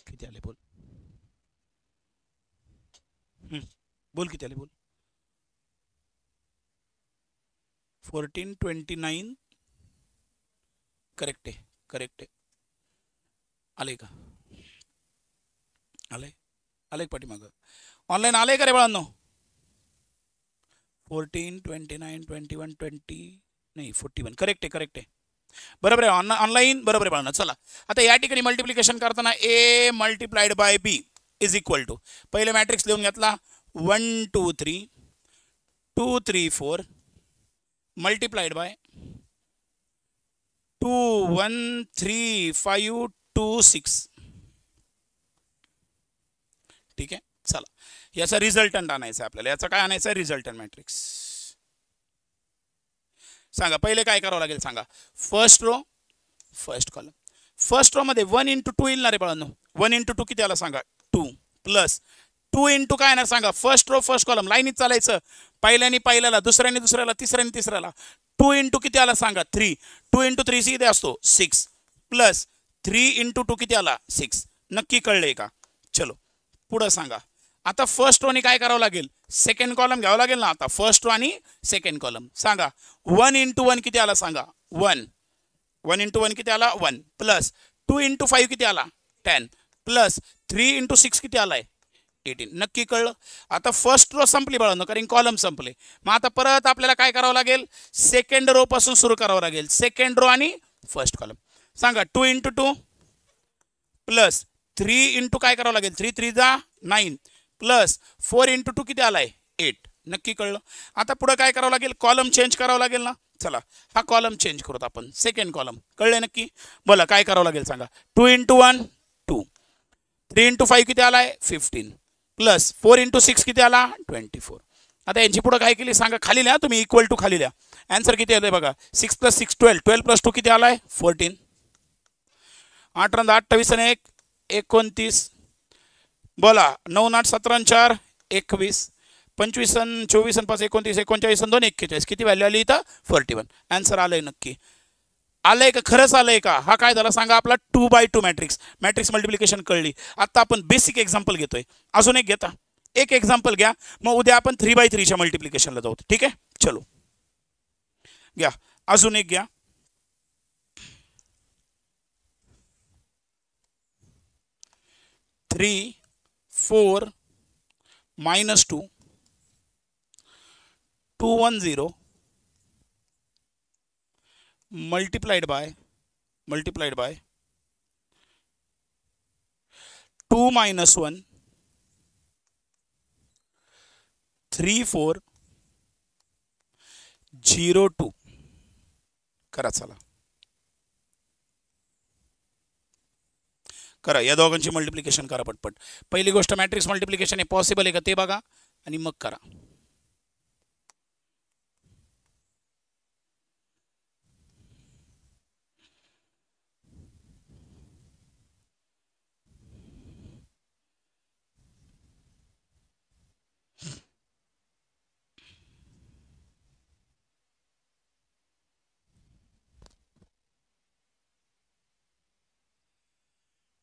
[SPEAKER 1] किती आले बोल. बोल किती आले बोल. 1429. करेक्ट आहे, करेक्ट आहे. आले का? आले आले पाठीमागं ऑनलाईन आले का रे बाळांनो? 14, 29, 21, 20 नाही 41. करेक्ट आहे, करेक्ट आहे. बरोबर आहे. ऑनलाईन बरोबर आहे बाळांनो. चला आता या ठिकाणी मल्टिप्लिकेशन करताना A multiplied by B is equal to, पहिले मॅट्रिक्स लिहून घेतला 1 2 3 2 3 4 मल्टिप्लाइड बाय 2 1 3 5 2 6. ठीक आहे. चला याचा रिझल्टंट आणायचा आपल्याला. याचा काय आणायचा आहे? Resultant matrix. सांगा पहिले काय करावं लागेल सांगा. First row first column. First row मध्ये 1 × 2 येईल ना रे बाळांनो. 1 × 2 किती आला सांगा? 2 प्लस 2 × काय येणार सांगा? फर्स्ट रो फर्स्ट कॉलम लाईनीत चालायचं. पहिल्याने पहिल्याला, दुसऱ्याने दुसऱ्याला, तिसऱ्याने तिसऱ्याला. 2 × किती आला सांगा? 3. 2 × 3 किती असतो? 6 प्लस 3 × 2 किती आला? 6. नक्की कळलंय का? चलो पुढं सांगा. आता फर्स्ट रोने काय करावं लागेल? सेकंड कॉलम घ्यावं लागेल ना. आता फर्स्ट रो आणि सेकंड कॉलम सांगा. 1 × 1 किती आला सांगा? 1. 1 × 1 किती आला? 1 प्लस 2 × 5 किती आला? 10 प्लस 3 × 6 किती आलाय? 18. नक्की कळलं? आता फर्स्ट रो संपली बाळांनो, कारण कॉलम संपले. मग आता परत आपल्याला काय करावं लागेल? सेकंड रो पासून सुरू करावं लागेल. सेकंड रो आणि फर्स्ट कॉलम सांगा. 2 × 2 प्लस 3 × काय करावं लागेल? 3 3 जा 9 प्लस 4 × 2 किती आलाय? 8. नक्की कळलं? आता पुढे काय करावं लागेल? कॉलम चेंज करावं लागेल ना. चला हा कॉलम चेंज करूत आपण. सेकंड कॉलम कळले नक्की? बोला काय करावं लागेल सांगा. 2 × 1 2 3 × 5 किती आलाय? 15 प्लस 4 × 6 किती आला? 24. आता यांची पुढे काय केली सांगा? खाली लिहा तुम्ही, इक्वल टू खाली लिहा. आन्सर किती आलाय बघा. 6 + 6 12 12 + 2 किती आलाय? 14. 8 × 28 आणि 1 29. बोला 9 8 17 4 21 25 24 5 29 39 2 41. किती व्हॅल्यू आली इथं? 41. आन्सर आलंय नक्की? आलंय का? खरंच आलंय का? हा काय झाला सांगा? आपला 2/2 मॅट्रिक्स. मॅट्रिक्स मल्टिप्लिकेशन कळली. आता आपण बेसिक एक्झाम्पल घेतोय. अजून एक घेता. एक एक्झाम्पल घ्या, मग उद्या आपण 3/3च्या मल्टिप्लिकेशनला जाऊ. ठीक आहे. चलो घ्या अजून एक घ्या. 3 4 -2 210 multiplied by 2 - 1 3 4 0 2. करा चला. करा या दोघांची मल्टिप्लिकेशन करा पटपट. पहिली गोष्ट मॅट्रिक्स मल्टिप्लिकेशन हे पॉसिबल आहे का ते बघा आणि मग करा.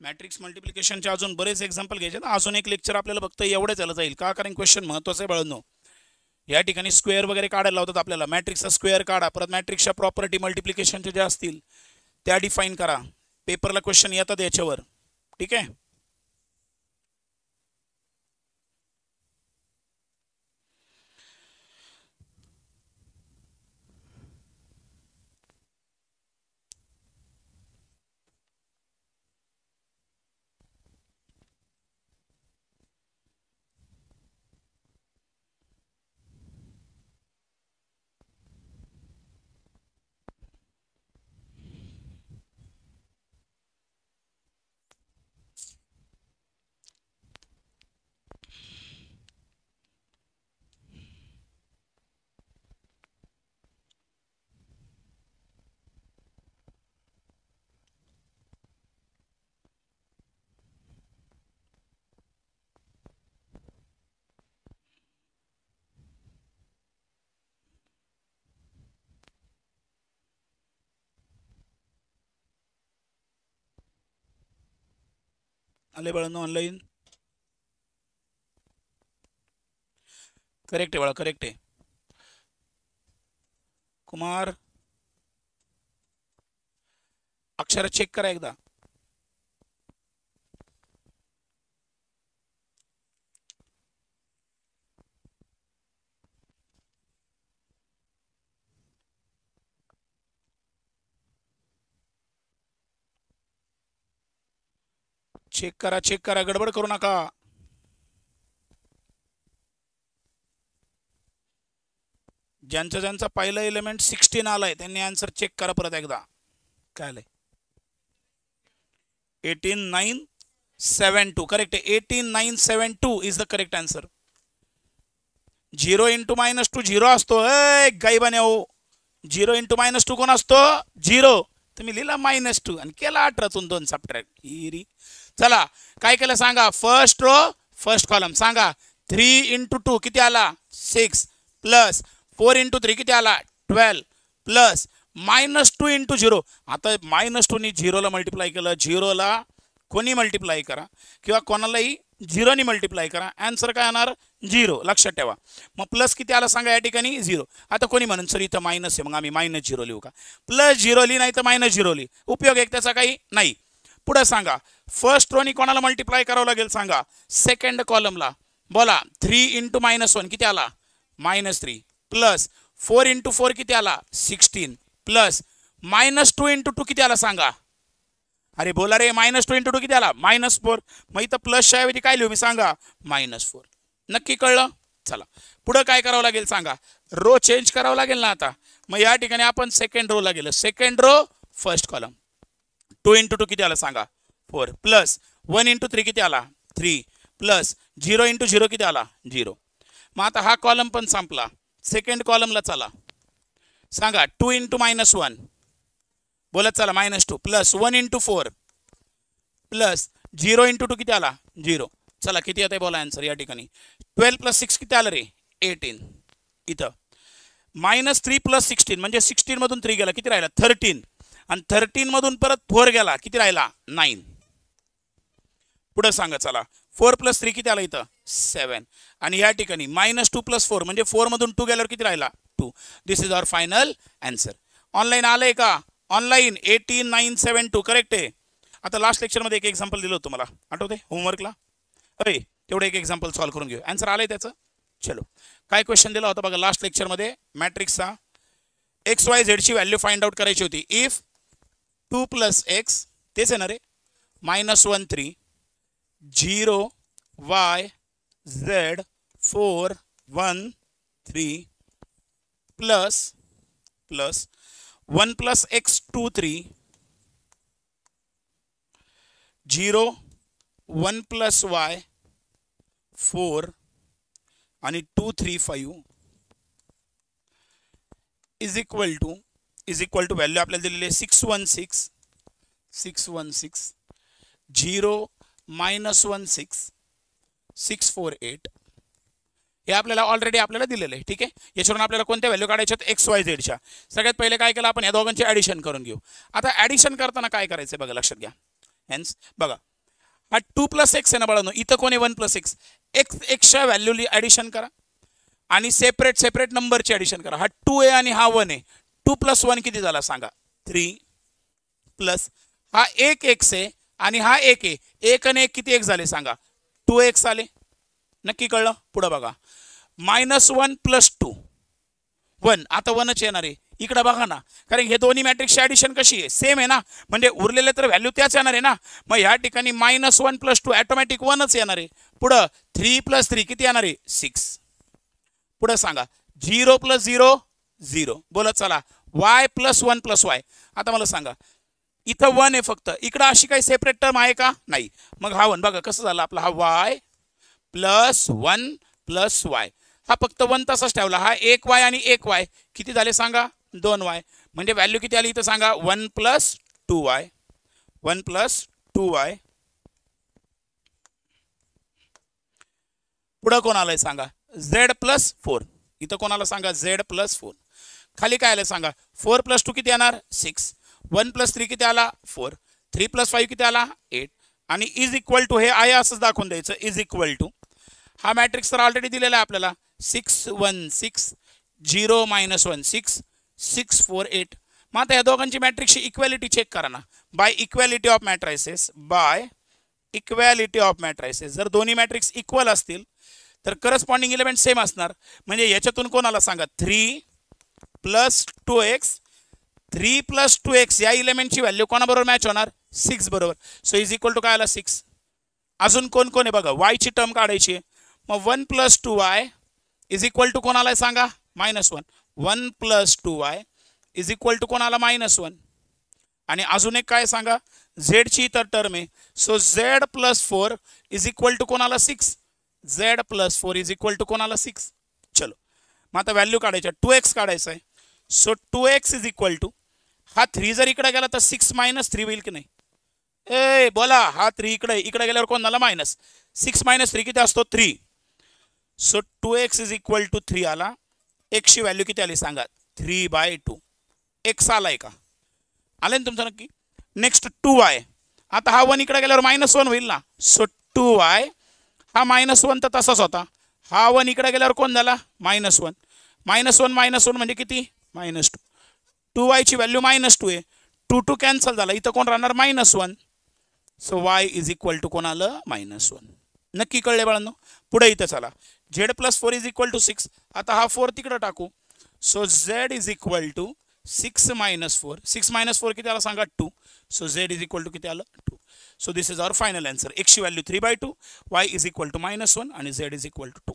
[SPEAKER 1] मॅट्रिक्स मल्टिप्लिकेशनचे अजून बरेच एक्झाम्पल घ्यायचे ना, अजून एक लेक्चर आपल्याला फक्त एवढं झालं जाईल का, कारण क्वेश्चन महत्त्वाचं आहे बाळांनो. या ठिकाणी स्क्वेअर वगैरे काढायला लावतात आपल्याला, मॅट्रिक्सचा स्क्वेअर काढा, परत मॅट्रिक्सच्या प्रॉपर्टी मल्टिप्लिकेशनचे ज्या असतील त्या डिफाईन करा. पेपरला क्वेश्चन येतात याच्यावर, ठीक आहे. आले बाळांनो ऑनलाईन? करेक्ट आहे बाळा, करेक्ट आहे. कुमार अक्षर चेक करा एकदा. चेक करा, चेक करा, गडबड करू नका. ज्यांचा ज्यांचा पहिला एलिमेंट 16 आलाय त्यांनी आन्सर चेक करा परत एकदा. काय आलंय? 18972. करेक्ट आहे. 18972 इज द करेक्ट आन्सर. 0 × -2 0 असतो. गाईबाने हो, 0 × -2 कोण असतो? 0. तुम्ही लिहिला -2 आणि केला 18तून 2 सबट्रॅक्ट. चला काय केलं सांगा. फर्स्ट रो फर्स्ट कॉलम सांगा. 3 × 2 किती आला? 6 प्लस 4 × 3 किती आला? 12 प्लस -2 × 0. आता -2 ने 0 ला मल्टिप्लाय केलं. 0 ला कोणी मल्टिप्लाय करा किंवा कोणालाही 0 ने मल्टिप्लाय करा, आन्सर काय येणार? 0. लक्षात ठेवा. मग प्लस किती आला सांगा या ठिकाणी? 0. आता कोणी म्हणून सर इथं मायनस आहे, मग आम्ही -0 लिहू का? +0 लिही नाही तर -0 लिही, उपयोग एक त्याचा काही नाही. पुढे सांगा. फर्स्ट रोनी कोणाला मल्टिप्लाय करावं लागेल सांगा? सेकंड कॉलमला. बोला. 3 × -1 किती आला? -3 प्लस 4 × 4 किती आला? 16 प्लस -2 × 2 किती आला सांगा? अरे बोला रे, -2 × 2 किती आला? -4. मग इथं प्लसच्या ऐवजी काय लिहू मी सांगा? -4. नक्की कळलं? चला पुढे काय करावं लागेल सांगा? रो चेंज करावं लागेल ना आता. मग या ठिकाणी आपण सेकंड रोला गेलो. Second row first column. 2 × 2 किती आला सांगा? 4 प्लस 1 × 3 किती आला? 3 प्लस 0 × 0 किती आला? 0. मग आता हा कॉलम पण संपला. सेकंड कॉलमला चला सांगा. 2 × -1 बोलत चला -2 प्लस 1 × 4 प्लस 0 × 2 किती आला? 0. चला किती येते बोला आन्सर या ठिकाणी? 12 + 6 किती आलं रे? 18. इथं -3 + 16 म्हणजे 16 मधून 3 गेला, किती राहिला? 13. आणि 13 मधून परत 4 गेला, किती राहिला? 9. पुढे सांगा चला. 4 + 3 किती आला इथं? 7. आणि या ठिकाणी -2 + 4 म्हणजे 4 मधून 2 गेल्यावर किती राहिला? 2. This is our final answer. Online आलंय का? ऑनलाईन 18972 करेक्ट आहे. आता लास्ट लेक्चरमध्ये एक एक्झाम्पल दिलं होतं तुम्हाला, आठवते होमवर्कला? अरे तेवढं एक एक्झाम्पल सॉल्व्ह करून घेऊ. आन्सर आलंय त्याचं. चलो काय क्वेश्चन दिला होता बघा लास्ट लेक्चरमध्ये? मॅट्रिक्सचा XYZ ची व्हॅल्यू फाइंड आउट करायची होती. इफ 2 + x तेच आहे ना रे? -1 3 0 y z 4 1 3 plus 1 + x 2 3 0 1 + y 4 आणि 2 3 5 इज इक्वल टू व्हॅल्यू आपल्याला दिलेली आहे 616 0 -16 648. हे आपल्याला ऑलरेडी आपल्याला दिलेलं आहे. ठीक आहे. याच्यावरून आपल्याला कोणत्या व्हॅल्यू काढायच्यात? XYZ च्या. सगळ्यात पहिले काय केलं आपण? या दोघांची ॲडिशन करून घेऊ. आता ॲडिशन करताना काय करायचं बघा, लक्षात घ्या. हेन्स बघा हा 2 + x आहे ना बाळांनो, इथं कोण आहे 1 + x, एक्सच्या व्हॅल्यू ॲडिशन करा आणि सेपरेट नंबरची ॲडिशन करा. हा 2 आहे आणि हा 1 आहे. 2 + 1 किती झाला सांगा, 3 प्लस हा 1 x आहे आणि हा 1 आहे. 1 आणि 1 किती 1 झाले सांगा, 2x आले. नक्की कळलं? पुढे बघा, -1 + 2 1. आता 1च येणार आहे. इकडे बघा ना, कारण हे दोन्ही मॅट्रिक्सची ॲडिशन कशी आहे, सेम आहे ना, म्हणजे उरलेले तर व्हॅल्यू त्याच येणार आहे ना. मग ह्या ठिकाणी -1 + 2 ऑटोमॅटिक 1च येणार आहे. पुढं 3 + 3 किती येणार आहे, 6. पुढे सांगा 0 + 0 0. बोलत चला, y + 1 + y. आता मला सांगा, इथं 1 आहे फक्त, इकडं अशी काही सेपरेट टर्म आहे का, नाही. मग हा 1 बघा कसं झालं आपला, हा y + 1 + y. हा फक्त 1 तसाच ठेवला. हा 1y आणि 1y किती झाले सांगा, 2y. म्हणजे व्हॅल्यू किती आली इथं सांगा, 1 + 2y. 1 + 2y. पुढं कोण आलंय सांगा, z + 4. इथं कोणाला सांगा, z + 4. खाली काय आलं सांगा, 4 + 2 किती येणार, 6. 1 + 3 किती आला, 4. 3 + 5 किती आला, 8. आणि इज इक्वल टू, हे आहे असंच दाखवून द्यायचं, इज इक्वल टू. हा मॅट्रिक्स तर ऑलरेडी दिलेला आहे आपल्याला, 6 1 6 0 -1 6 6 4 8. मग आता या दोघांची मॅट्रिक्सची इक्वॅलिटी चेक करा ना, by equality of matrices. By equality of matrices जर दोन्ही मॅट्रिक्स इक्वल असतील तर करस्पॉन्डिंग एलिमेंट सेम असणार. म्हणजे याच्यातून कोणाला सांगा, 3 + 2x. 3 + 2x या एलिमेंटची व्हॅल्यू कोणाबरोबर मॅच होणार, 6 बरोबर. सो इज इक्वल टू काय आला, 6. अजून कोण कोण आहे बघा, y ची टर्म काढायची आहे. मग 1 + 2y इज इक्वल टू कोणाला सांगा, -1. 1 + 2y इज इक्वल टू कोणाला, -1. आणि अजून एक काय सांगा, z ची तर टर्म आहे. So z + 4 is equal to कोणाला, 6. z + 4 इज इक्वल टू कोणाला, 6. चलो मग आता व्हॅल्यू काढायच्या, 2x काढायचा आहे. So 2x is equal to, हा 3 जर इकडे गेला तर 6 - 3 होईल की नाही, ए बोला. हा 3 इकडे गेल्यावर कोण झाला, -6 - 3 किती असतो, 3. So 2x is equal to 3 आला. x ची व्हॅल्यू किती आली सांगा, 3/2. x आलाय का, आले ना तुमचं नक्की. Next 2y. आता हा 1 इकडे गेल्यावर -1 होईल ना. सो 2y, हा -1 तर तसाच होता. हा 1 इकडे गेल्यावर कोण झाला, -1. -1 म्हणजे किती, -2. 2y ची व्हॅल्यू -2 आहे. 2 2 कॅन्सल झाला, इथं कोण राहणार, -1. So y is equal to कोण आलं, -1. नक्की कळले बाळांनो. पुढे इथं चला, z + 4 इज इक्वल टू 6. आता हा 4 तिकडे टाकू. So z is equal to 6 - 4. 6 - 4 किती आला सांगा, 2. So z is equal to किती आलं, 2. So this is our final answer. x ची value 3/2, y is equal to -1 आणि z is equal to 2.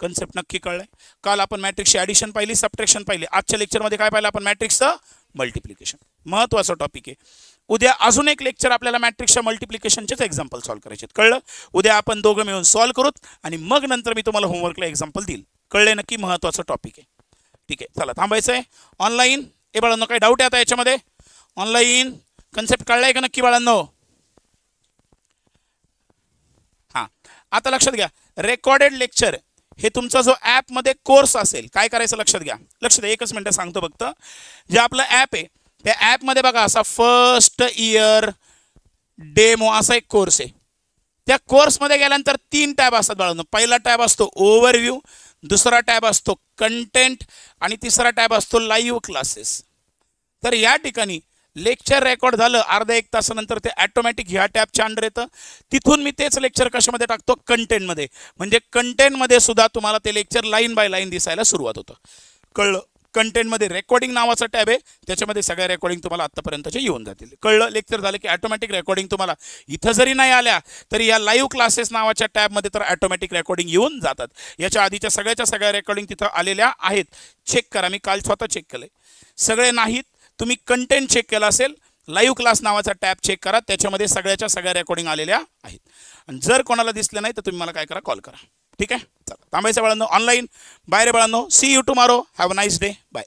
[SPEAKER 1] Concept नक्की कळलाय. काल आपण मॅट्रिक्सची ॲडिशन पाहिली, सबट्रॅक्शन पाहिली. आजच्या लेक्चरमध्ये काय पाहिलं आपण, मॅट्रिक्सचं मल्टिप्लिकेशन. महत्त्वाचा टॉपिक आहे. उद्या अजून एक लेक्चर आपल्याला मॅट्रिक्सच्या मल्टिप्लिकेशनचेच एक्झाम्पल सॉल्व्ह करायचे. कळलं? उद्या आपण दोघं मिळून सॉल्व्ह करूत आणि मग नंतर मी तुम्हाला होमवर्कला एक्झाम्पल देईल. कळले नक्की, महत्त्वाचं टॉपिक आहे. ठीक आहे, चला थांबायचं आहे. ऑनलाईन ए बाळांनो, काही डाऊट आहे आता याच्यामध्ये, ऑनलाईन कन्सेप्ट कळलाय का नक्की बाळांनो. हां, आता लक्षात घ्या, रेकॉर्डेड लेक्चर हे तुमचा जो ॲपमध्ये कोर्स असेल, काय करायचं लक्षात घ्या. लक्षात द्या, एकच मिनटं सांगतो फक्त. जे आपलं ॲप आहे त्या ॲपमध्ये बघा, असा फर्स्ट इयर डेमो असा एक कोर्स आहे. त्या कोर्समध्ये गेल्यानंतर 3 टॅब असतात बाळांनो. पहिला टॅब असतो ओव्हरव्ह्यू, दुसरा टॅब असतो कंटेंट आणि तिसरा टॅब असतो लाईव्ह क्लासेस. तर या ठिकाणी लेक्चर रेकॉर्ड झालं अर्धा 1 तासानंतर ते ऑटोमॅटिक ह्या टॅबच्या अंडर येतं. तिथून मी तेच लेक्चर कशामध्ये टाकतो, कंटेंटमध्ये. म्हणजे कंटेंटमध्ये सुद्धा तुम्हाला ते लेक्चर लाईन बाय लाईन दिसायला सुरुवात होतं. कळलं? कंटेंटमध्ये रेकॉर्डिंग नावाचा टॅब आहे, त्याच्यामध्ये सगळ्या रेकॉर्डिंग तुम्हाला आत्तापर्यंतचे येऊन जातील. कळलं? लेक्चर झालं की ऑटोमॅटिक रेकॉर्डिंग तुम्हाला इथं जरी नाही आल्या तरी या लाईव्ह क्लासेस नावाच्या टॅबमध्ये तर ऑटोमॅटिक रेकॉर्डिंग येऊन जातात. याच्या आधीच्या सगळ्या रेकॉर्डिंग तिथं आलेल्या आहेत. चेक करा, मी काल स्वतः चेक केलंय. सगळे नाहीत, तुम्ही कंटेंट चेक केला असेल, लाईव्ह क्लास नावाचा टॅब चेक करा, त्याच्यामध्ये सगळ्या रेकॉर्डिंग आलेल्या आहेत. आणि जर कोणाला दिसलं नाही तर तुम्ही मला काय करा, कॉल करा. ठीक आहे, चला थांबायचं बाळांनो. ऑनलाईन बाय रे बाळांनो. See you tomorrow. Have a nice day. Bye.